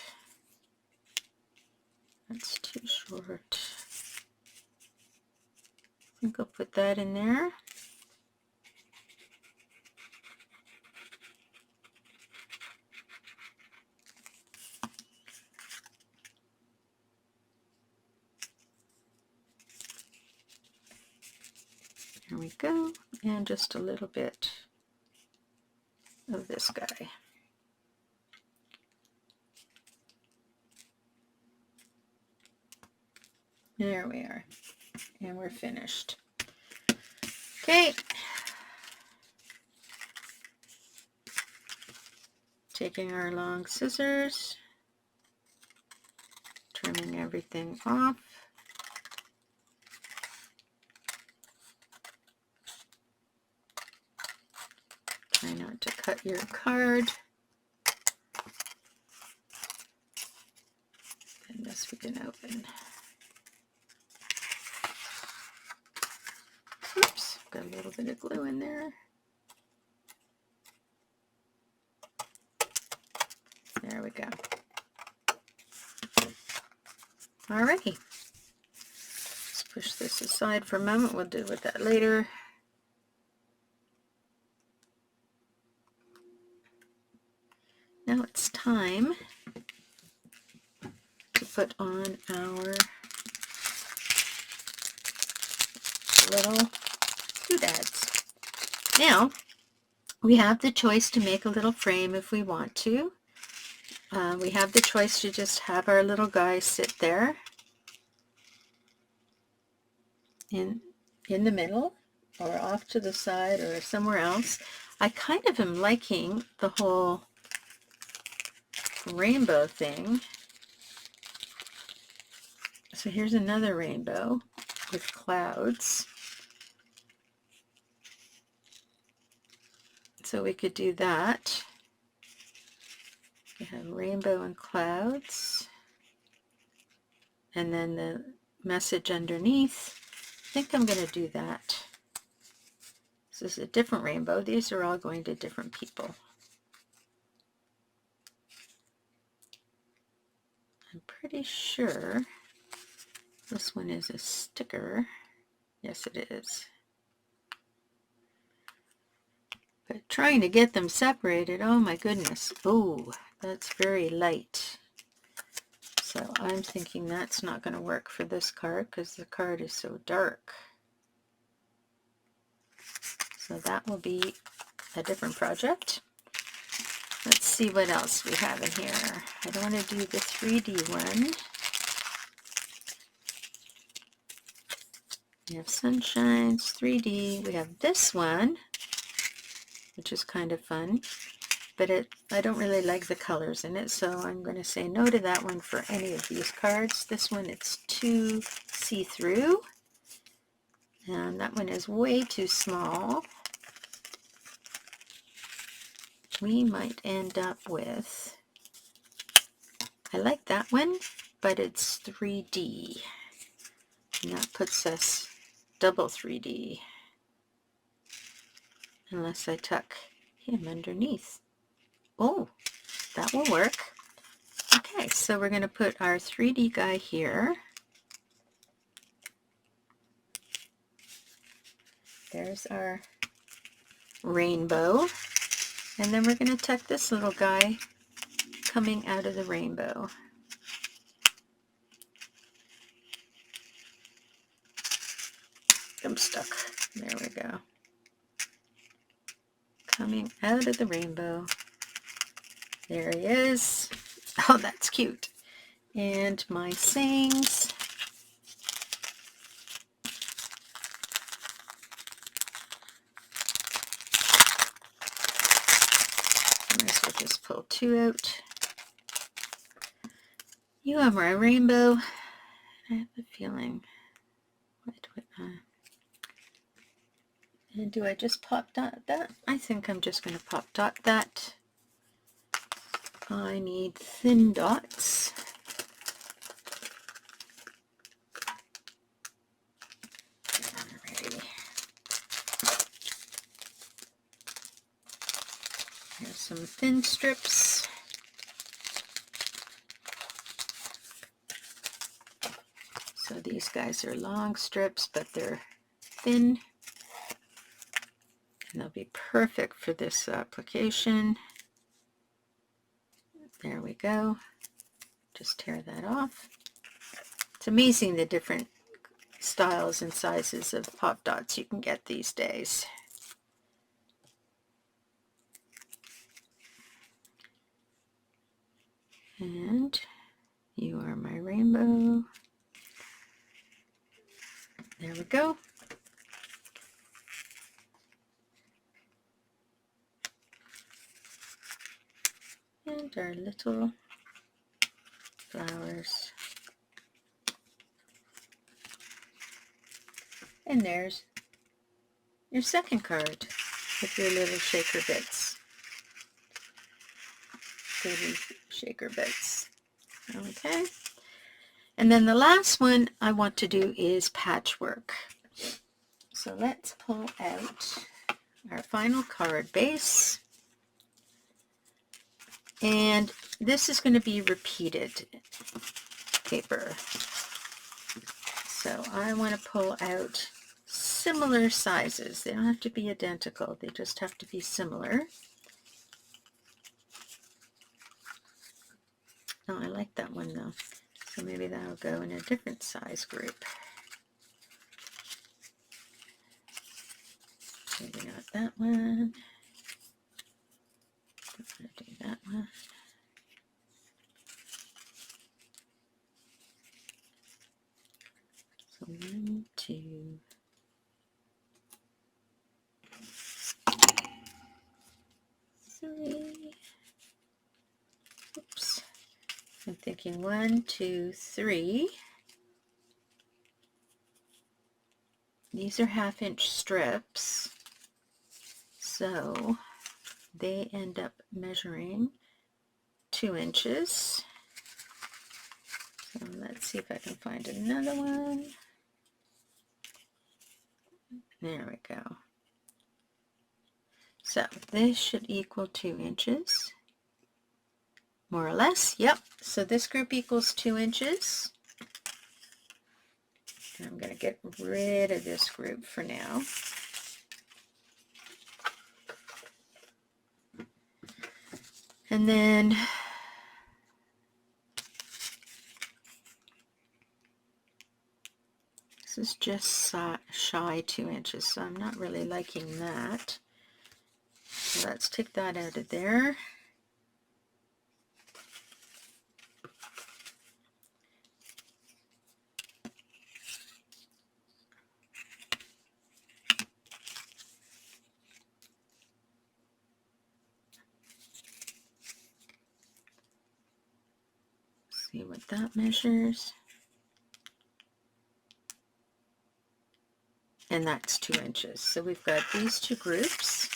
That's too short. I think I'll put that in there. There we go. And just a little bit of this guy. There we are. And we're finished. Okay. Taking our long scissors, trimming everything off. Try not to cut your card. And this we can open. Oops, got a little bit of glue in there. There we go. Alrighty. Let's push this aside for a moment. We'll deal with that later. Now it's time to put on our little doodads. Now, we have the choice to make a little frame if we want to. We have the choice to just have our little guy sit there in the middle or off to the side or somewhere else. I kind of am liking the whole rainbow thing. So here's another rainbow with clouds. So we could do that. We have rainbow and clouds. And then the message underneath. I think I'm going to do that. This is a different rainbow. These are all going to different people. I'm pretty sure this one is a sticker. Yes, it is. But trying to get them separated, oh my goodness. Oh, that's very light. So I'm thinking that's not going to work for this card because the card is so dark. So that will be a different project. Let's see what else we have in here. I don't want to do the 3D one. We have sunshines, 3D. We have this one, which is kind of fun, but I don't really like the colors in it, so I'm going to say no to that one for any of these cards. This one, it's too see-through, and that one is way too small. We might end up with, I like that one, but it's 3D, and that puts us double 3D. Unless I tuck him underneath. Oh, that will work. Okay, so we're going to put our 3D guy here. There's our rainbow. And then we're going to tuck this little guy coming out of the rainbow. I'm stuck. There we go. Coming out of the rainbow. There he is. Oh, that's cute. And my sayings. Might as well just pull 2 out. You are my rainbow. I have a feeling. And do I just pop dot that? I think I'm just going to pop dot that. I need thin dots. Alrighty. Here's some thin strips. So these guys are long strips, but they're thin. And they'll be perfect for this application. There we go. Just tear that off. It's amazing the different styles and sizes of pop dots you can get these days. And you are my rainbow. There we go. And our little flowers. And there's your second card with your little shaker bits. Baby shaker bits. Okay. And then the last one I want to do is patchwork. So let's pull out our final card base. And this is going to be repeated paper. So I want to pull out similar sizes. They don't have to be identical. They just have to be similar. Oh, I like that one though. So maybe that'll go in a different size group. Maybe not that one. I'm going to do that one. So 1, 2, 3. Oops. I'm thinking 1, 2, 3. These are 1/2-inch strips, so they end up measuring 2 inches. So let's see if I can find another one. There we go. So this should equal 2 inches. More or less, yep. So this group equals 2 inches. And I'm going to get rid of this group for now. And then this is just shy 2 inches, so I'm not really liking that. So let's take that out of there. See what that measures. And that's 2 inches. So we've got these two groups.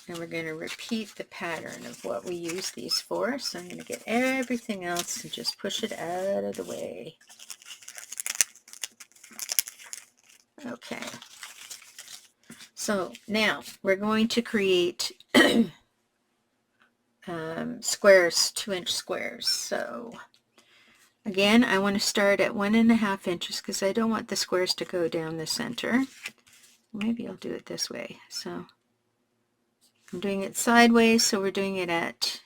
And we're going to repeat the pattern of what we use these for. So I'm going to get everything else and just push it out of the way. Okay. So now we're going to create squares, 2-inch squares. So again, I want to start at 1.5 inches because I don't want the squares to go down the center. Maybe I'll do it this way. So I'm doing it sideways, so we're doing it at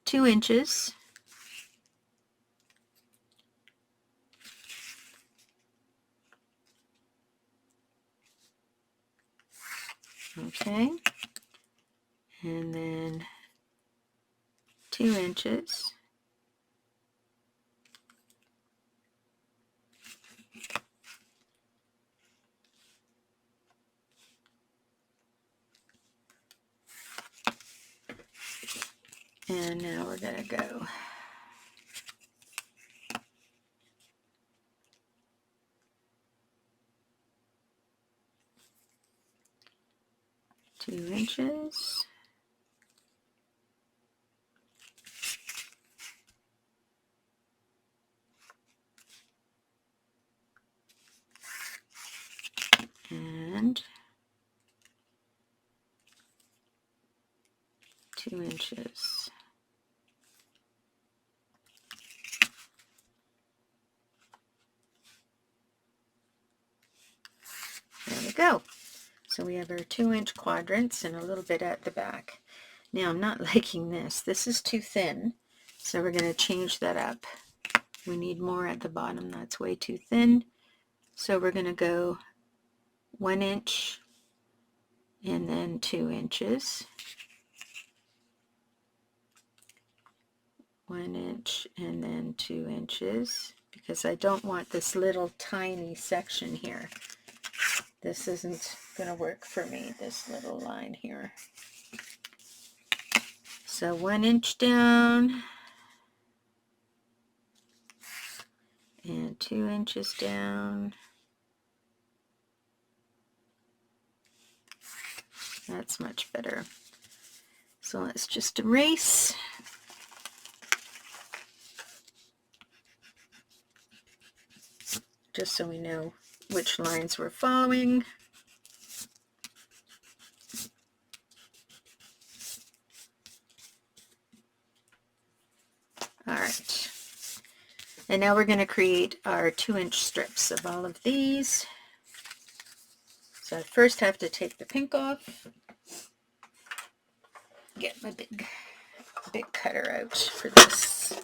2 inches. Okay, and then 2 inches. And now we're going to go 2 inches. And 2 inches. There we go. So we have our 2-inch quadrants and a little bit at the back. Now I'm not liking this. This is too thin. So we're going to change that up. We need more at the bottom. That's way too thin. So we're going to go 1 inch and then 2 inches. 1 inch and then 2 inches, because I don't want this little tiny section here. This isn't going to work for me, this little line here. So 1 inch down and 2 inches down. That's much better. So let's just erase. Just so we know which lines we're following. All right. And now we're going to create our 2-inch strips of all of these. So I first have to take the pink off. Get my big cutter out for this.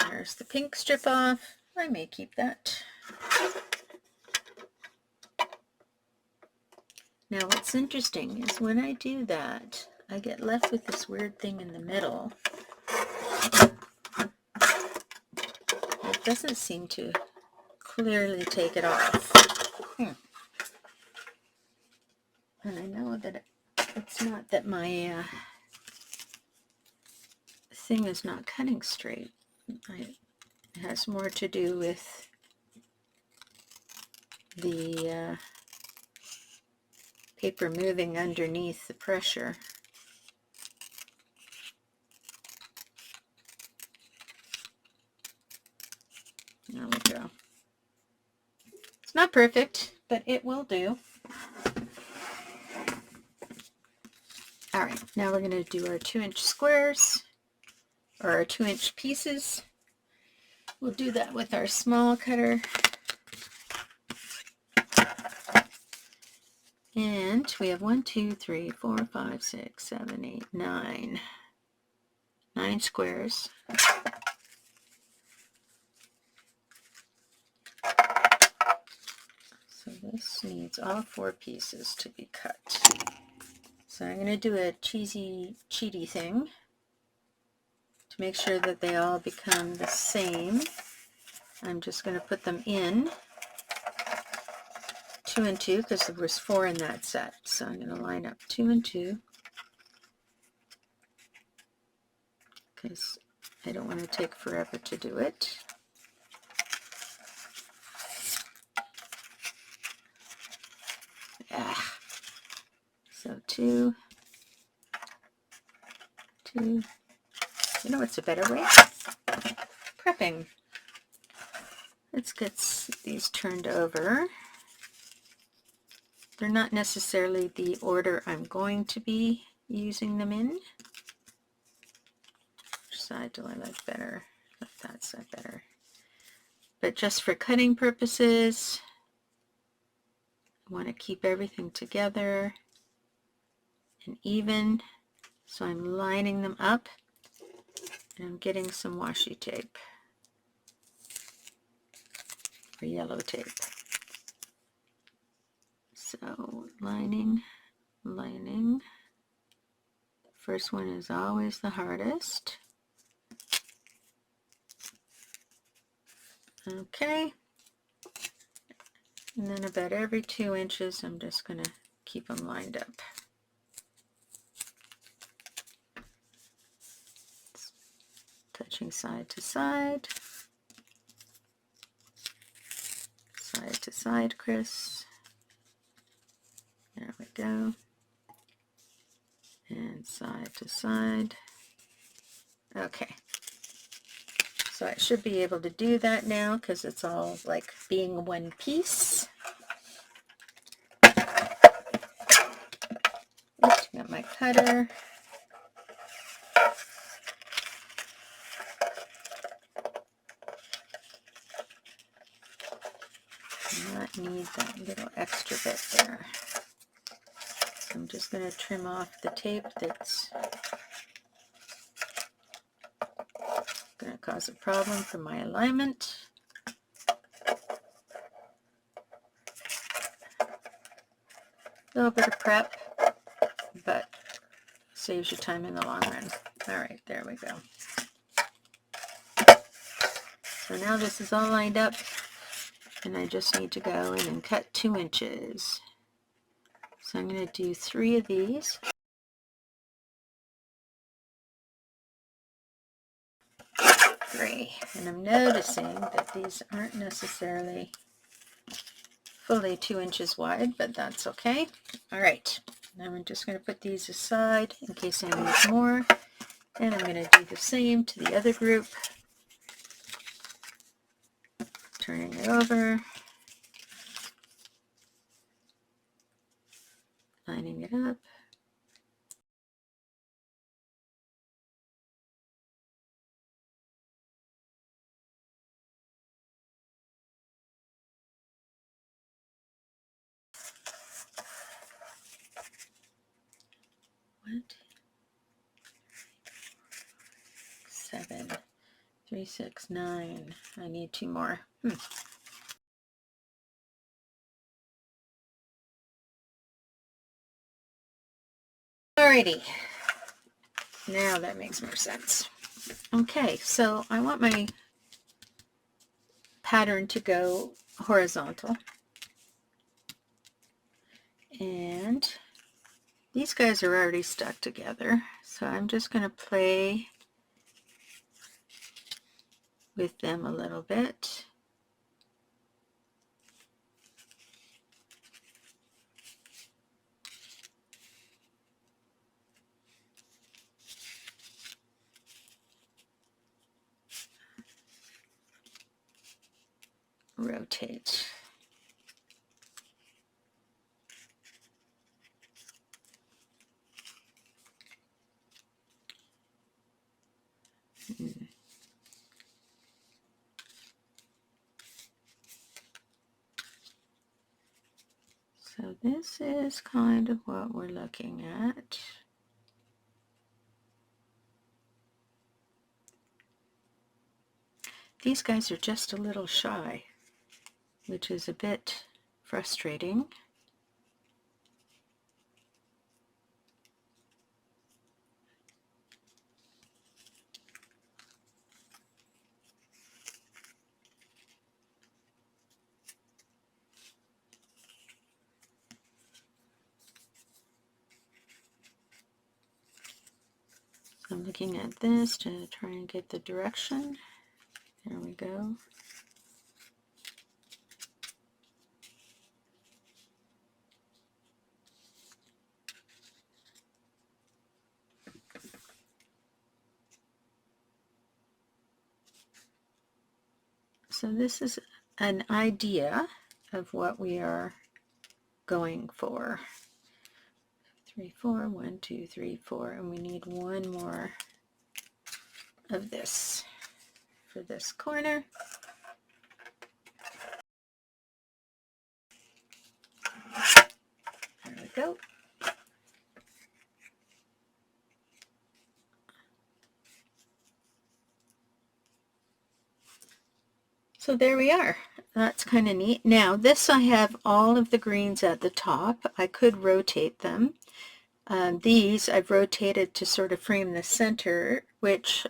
There's the pink strip off. I may keep that. Now what's interesting is when I do that, I get left with this weird thing in the middle. It doesn't seem to clearly take it off. And I know that it's not that my thing is not cutting straight. It has more to do with the paper moving underneath the pressure. There we go. It's not perfect, but it will do. All right, now we're going to do our 2-inch squares, or our 2-inch pieces. We'll do that with our small cutter. And we have 1, 2, 3, 4, 5, 6, 7, 8, 9. 9 squares. So this needs all 4 pieces to be cut. So I'm going to do a cheaty thing to make sure that they all become the same. I'm just going to put them in 2 and 2 because there was 4 in that set. So I'm going to line up 2 and 2 because I don't want to take forever to do it. So 2, 2. You know what's a better way? Prepping. Let's get these turned over. They're not necessarily the order I'm going to be using them in. Which side do I like better? I like that side better. But just for cutting purposes, I want to keep everything together and even. So I'm lining them up and I'm getting some washi tape or yellow tape. So lining, lining. The first one is always the hardest. Okay. And then about every 2 inches, I'm just going to keep them lined up. Touching side to side. Side to side, Chris. There we go. And side to side. Okay. So I should be able to do that now because it's all like being one piece. Oops, got my cutter. Not need that little extra bit there. So I'm just going to trim off the tape that's going to cause a problem for my alignment. A little bit of prep, but saves you time in the long run. All right, there we go. So now this is all lined up, and I just need to go in and cut 2 inches. So I'm going to do 3 of these. Great. And I'm noticing that these aren't necessarily fully 2 inches wide, but that's okay. All right. Now I'm just going to put these aside in case I need more. And I'm going to do the same to the other group. Turning it over. Lining it up. What? 7, 3, 6, 9. I need 2 more. Alrighty. Now that makes more sense. Okay, so I want my pattern to go horizontal. And these guys are already stuck together, so I'm just going to play with them a little bit. Rotate. So this is kind of what we're looking at. These guys are just a little shy, which is a bit frustrating. I'm looking at this to try and get the direction. There we go. So this is an idea of what we are going for. 3, 4, 1, 2, 3, 4, and we need one more of this for this corner. There we go. So there we are. That's kind of neat. Now this, I have all of the greens at the top. I could rotate them. These I've rotated to sort of frame the center, which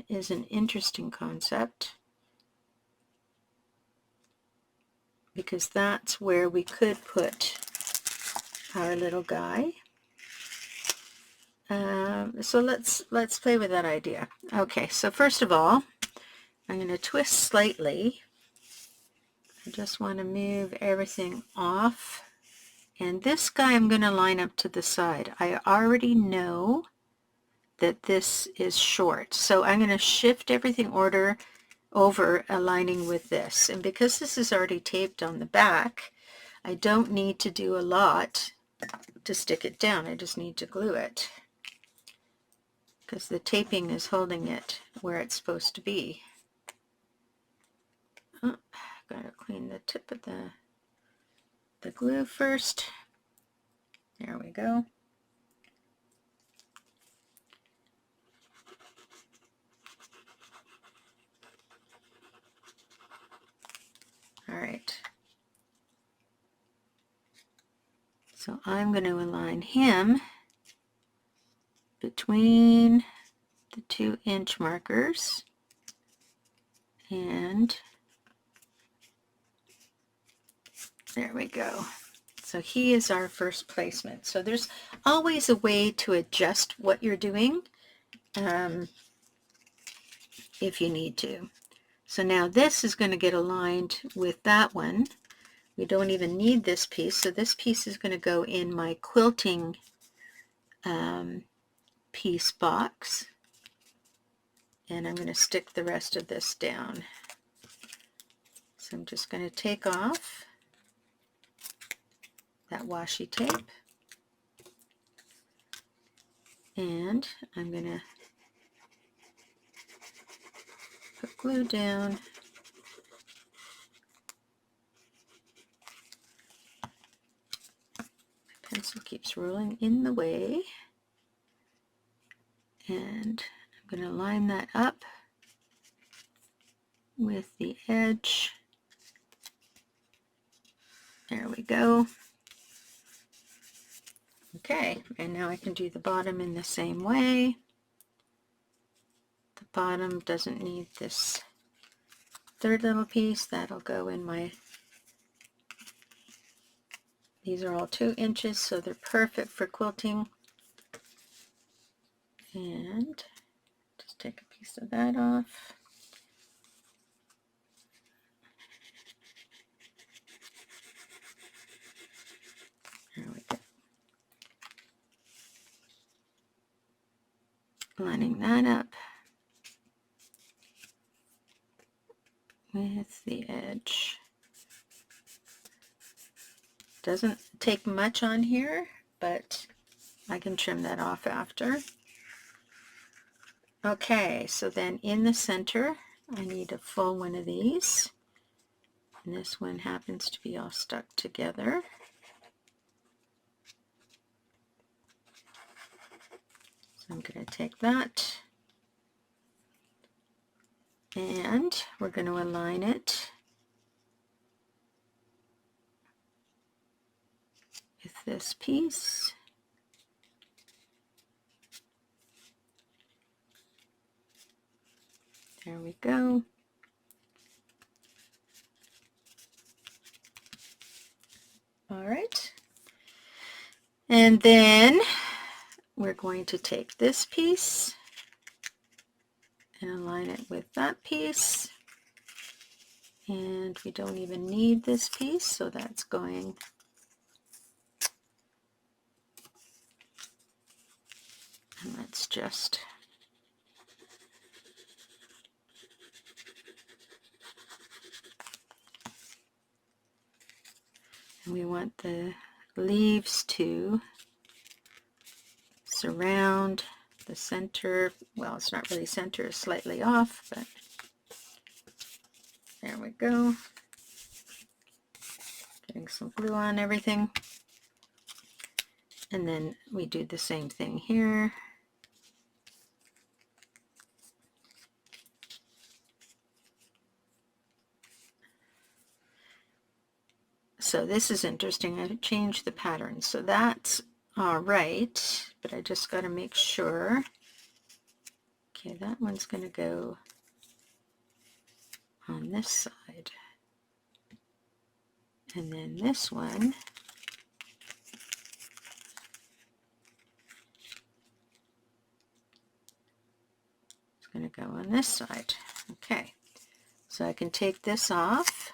is an interesting concept, because that's where we could put our little guy. So let's play with that idea. Okay, so first of all, I'm going to twist slightly. I just want to move everything off. And this guy I'm going to line up to the side. I already know that this is short, so I'm going to shift everything over aligning with this. And because this is already taped on the back, I don't need to do a lot to stick it down. I just need to glue it, because the taping is holding it where it's supposed to be. Oh, gotta clean the tip of the glue first. There we go. All right. So I'm going to align him between the 2-inch markers, and there we go. So he is our first placement. So there's always a way to adjust what you're doing if you need to. So now this is going to get aligned with that one. We don't even need this piece, so this piece is going to go in my quilting piece box, and I'm going to stick the rest of this down. So I'm just going to take off that washi tape, and I'm going to put glue down. My pencil keeps rolling in the way, and I'm going to line that up with the edge. There we go. Okay, and now I can do the bottom in the same way. The bottom doesn't need this third little piece. That'll go in my, these are all 2 inches, so they're perfect for quilting. And just take a piece of that off. There we go. Lining that up with the edge. Doesn't take much on here, but I can trim that off after. Okay, so then in the center, I need a full one of these. And this one happens to be all stuck together. So I'm going to take that, and we're going to align it with this piece. There we go. All right. And then we're going to take this piece and align it with that piece. And we don't even need this piece, so that's going and let's just we want the leaves to surround the center. Well, it's not really center, it's slightly off, but there we go. Getting some glue on everything. And then we do the same thing here. So this is interesting. I changed the pattern. So that's all right, but I just got to make sure. Okay, that one's going to go on this side. And then this one is going to go on this side. Okay, so I can take this off.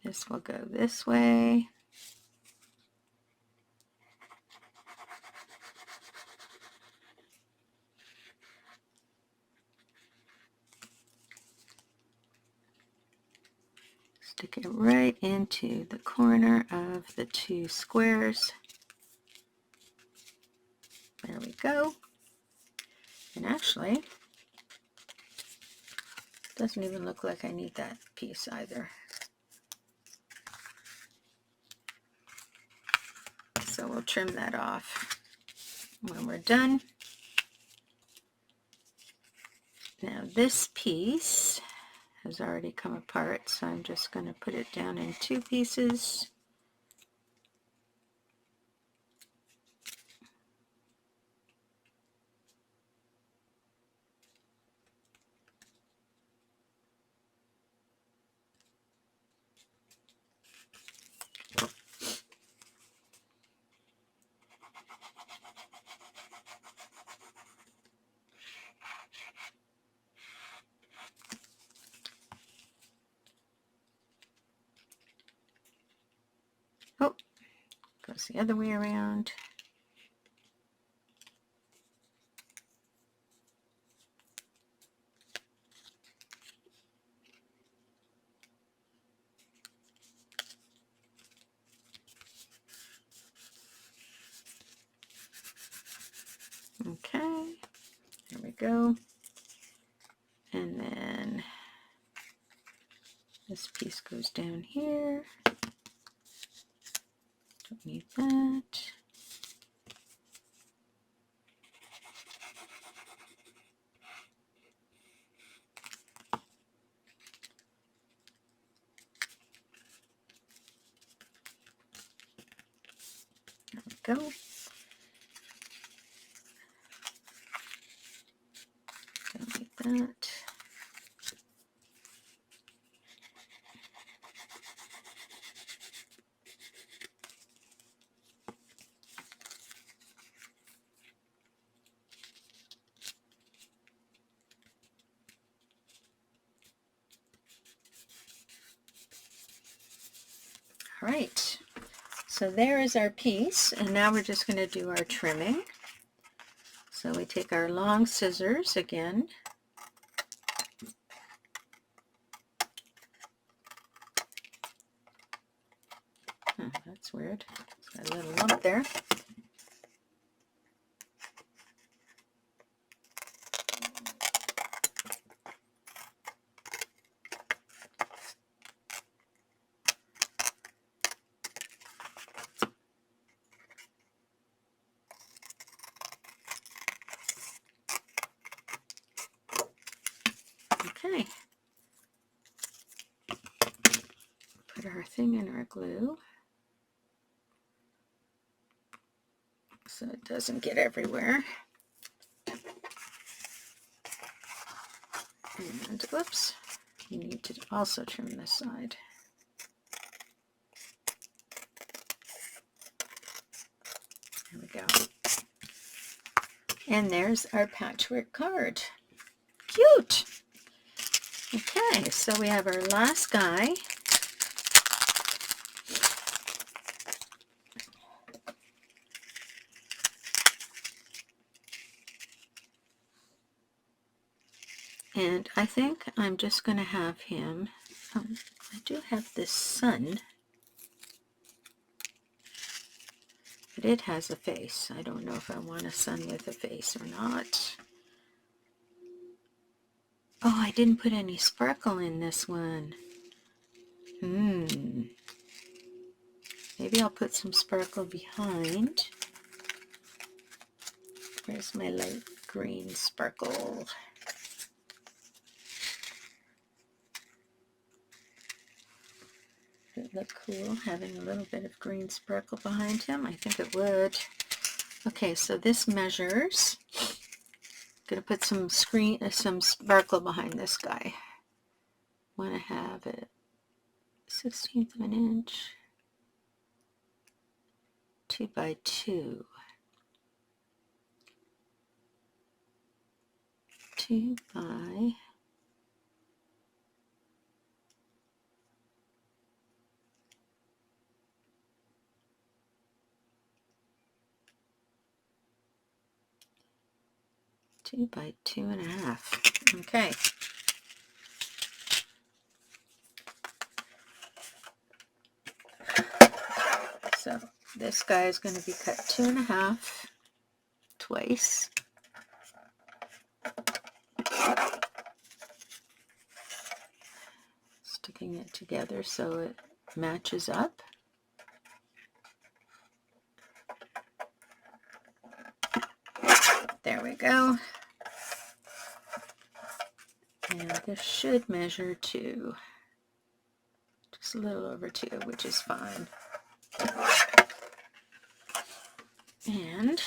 This will go this way. Stick it right into the corner of the two squares. There we go. And actually, it doesn't even look like I need that piece either. So we'll trim that off when we're done. Now this piece has already come apart, so I'm just going to put it down in two pieces. Oh, goes the other way around. Okay, there we go. And then this piece goes down here. Don't need that. There we go. Don't need that. All right, so there is our piece, and now we're just going to do our trimming. So we take our long scissors again. That's weird. It's got a little lump there. Okay. Put our thing in our glue so it doesn't get everywhere. And whoops, you need to also trim this side. There we go. And there's our patchwork card. Cute! Okay, so we have our last guy. And I think I'm just going to have him, I do have this sun, but it has a face. I don't know if I want a sun with a face or not. Oh, I didn't put any sparkle in this one. Maybe I'll put some sparkle behind. Where's my light green sparkle? Would it look cool having a little bit of green sparkle behind him? I think it would. Okay, so this measures. I'm going to put some sparkle behind this guy. Want to have it 1/16 of an inch, 2 by 2, 2 by 2 by 2.5. Okay. So this guy is going to be cut 2.5 twice. Sticking it together so it matches up. There we go. And this should measure 2. Just a little over 2, which is fine. And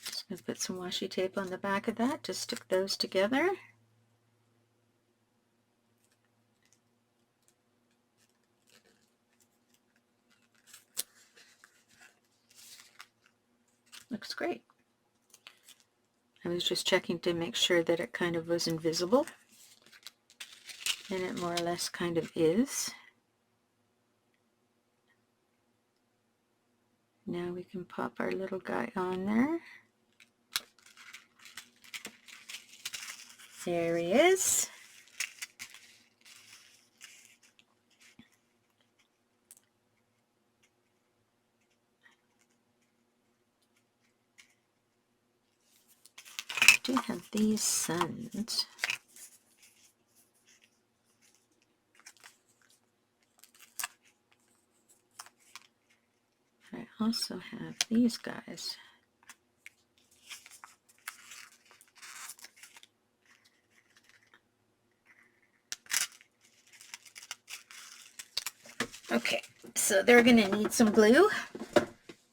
just going to put some washi tape on the back of that to stick those together. Looks great. I was just checking to make sure that it kind of was invisible. And it more or less kind of is. Now we can pop our little guy on there. There he is. I do have these suns. I also have these guys. Okay, so they're going to need some glue.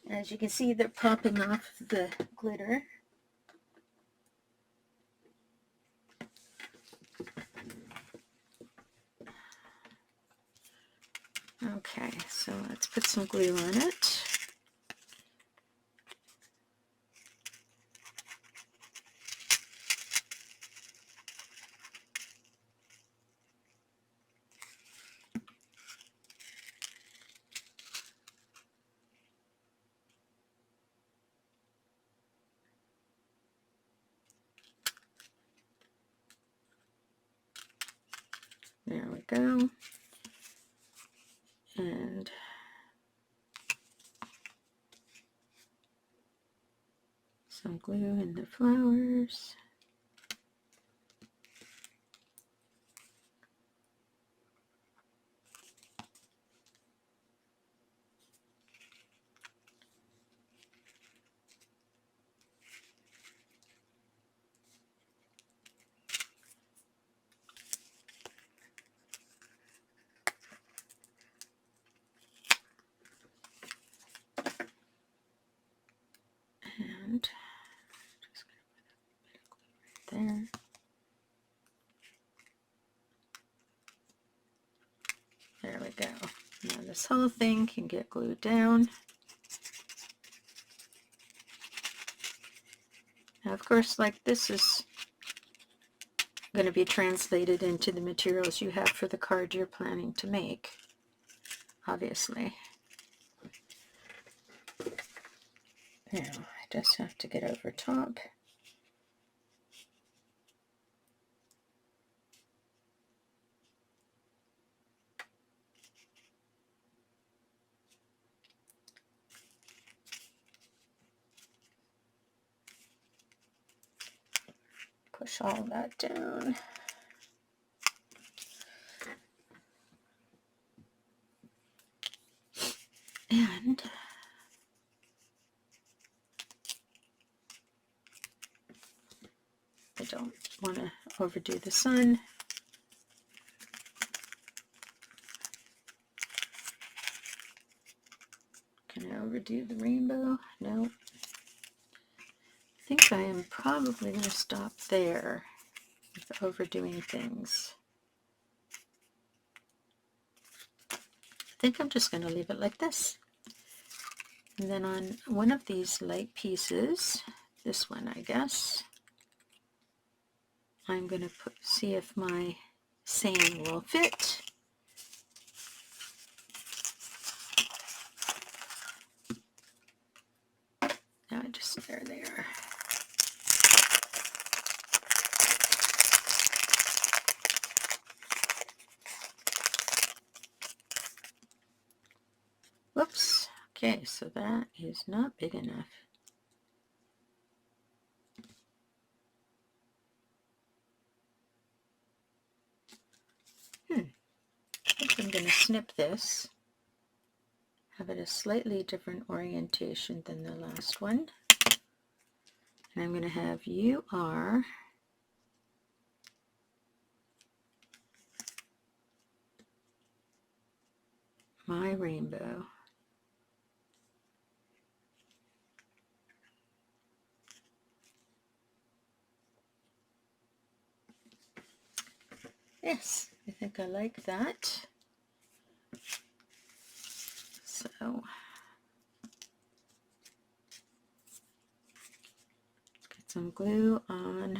As you can see, they're popping off the glitter. Okay, so let's put some glue on it. There we go. And some glue in the flowers. And just going to put a bit of glue right there. There we go. Now this whole thing can get glued down. Now, of course, like this is going to be translated into the materials you have for the card you're planning to make, obviously. Now, I just have to get over top. push all that down. And I don't want to overdo the sun. Can I overdo the rainbow? No. I think I am probably going to stop there with overdoing things. I think I'm just going to leave it like this. And then on one of these light pieces, this one I guess, I'm going to see if my saying will fit. Now there they are. Whoops. Okay, so that is not big enough. I think I'm going to snip this, have it a slightly different orientation than the last one. And I'm going to have "You are my rainbow." Yes, I think I like that. So get some glue on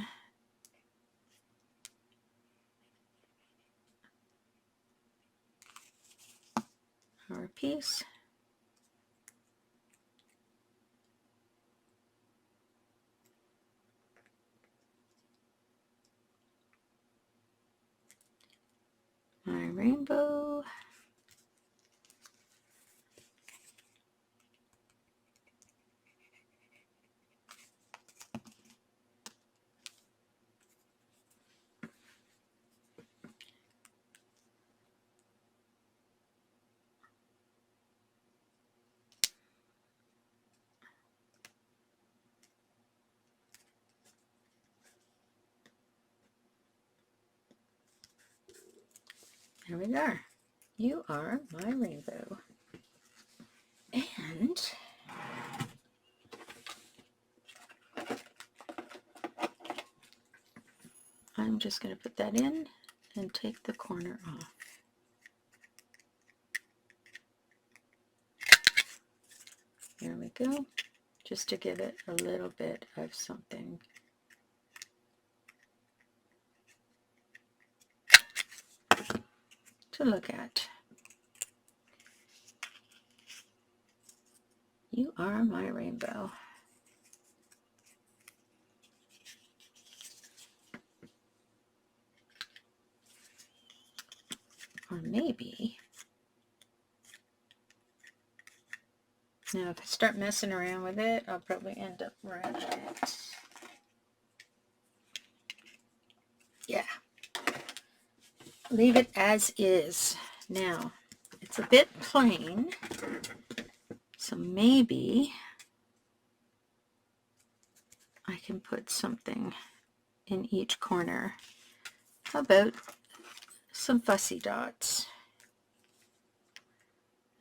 our piece. My rainbow. There we are. You are my rainbow. And I'm just going to put that in and take the corner off. There we go. Just to give it a little bit of something. To look at. You are my rainbow. Or maybe, now if I start messing around with it, I'll probably end up running it. Yeah. Leave it as is. Now, it's a bit plain, so maybe I can put something in each corner. How about some fussy dots?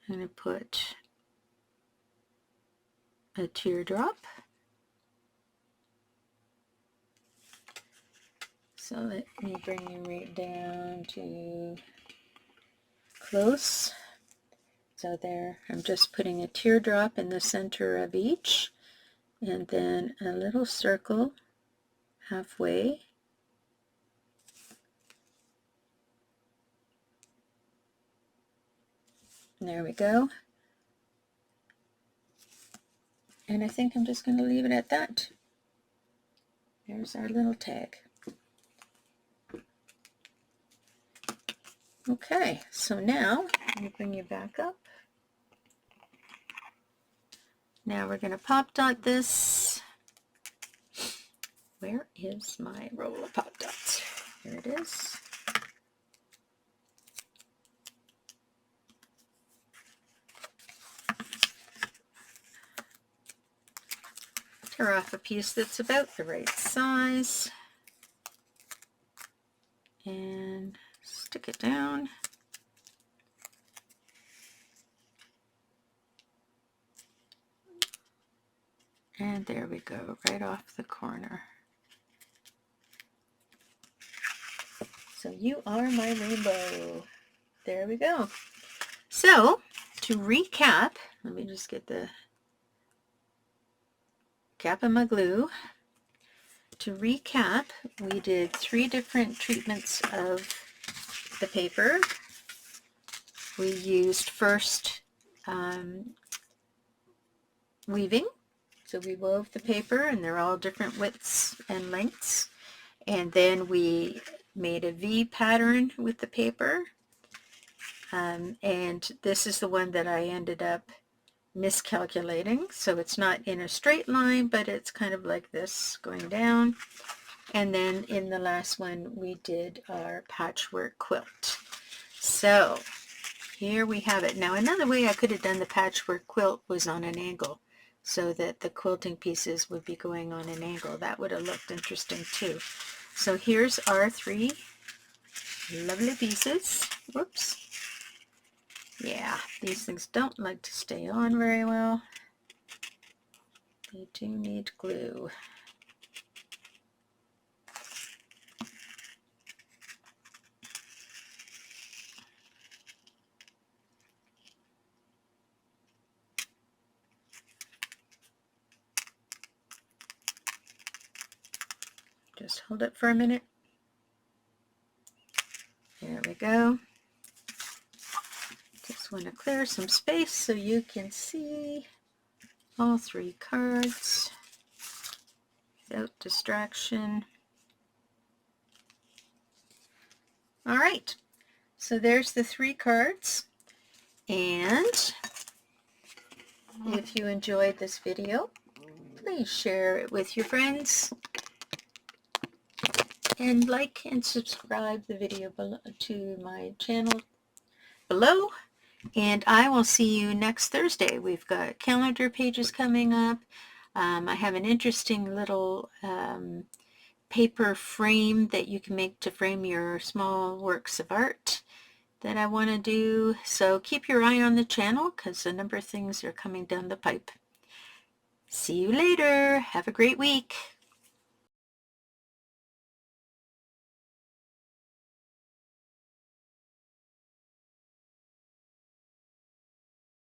I'm going to put a teardrop. So let me bring you right down to close. So there, I'm just putting a teardrop in the center of each, and then a little circle halfway. And there we go. And I think I'm just going to leave it at that. There's our little tag. Okay, so now let me bring you back up. Now we're going to pop dot this Where is my roll of Pop Dots? Here it is. Tear off a piece that's about the right size and stick it down. And there we go, right off the corner. So you are my rainbow. There we go. So to recap, let me just get the cap of my glue. To recap, we did 3 different treatments of the paper. We used first weaving. So we wove the paper, and they're all different widths and lengths. And then we made a V pattern with the paper. And this is the one that I ended up miscalculating. So it's not in a straight line, but it's kind of like this going down. And then in the last one, we did our patchwork quilt. So here we have it. Now another way I could have done the patchwork quilt was on an angle, so that the quilting pieces would be going on an angle. That would have looked interesting too. So here's our 3 lovely pieces. Whoops. Yeah, these things don't like to stay on very well. They do need glue. Just hold it for a minute. There we go. Just want to clear some space so you can see all 3 cards without distraction. All right, so there's the 3 cards. And if you enjoyed this video, please share it with your friends. And like and subscribe the video below, to my channel below. And I will see you next Thursday. We've got calendar pages coming up. I have an interesting little paper frame that you can make to frame your small works of art that I want to do. So keep your eye on the channel, because a number of things are coming down the pipe. See you later. Have a great week.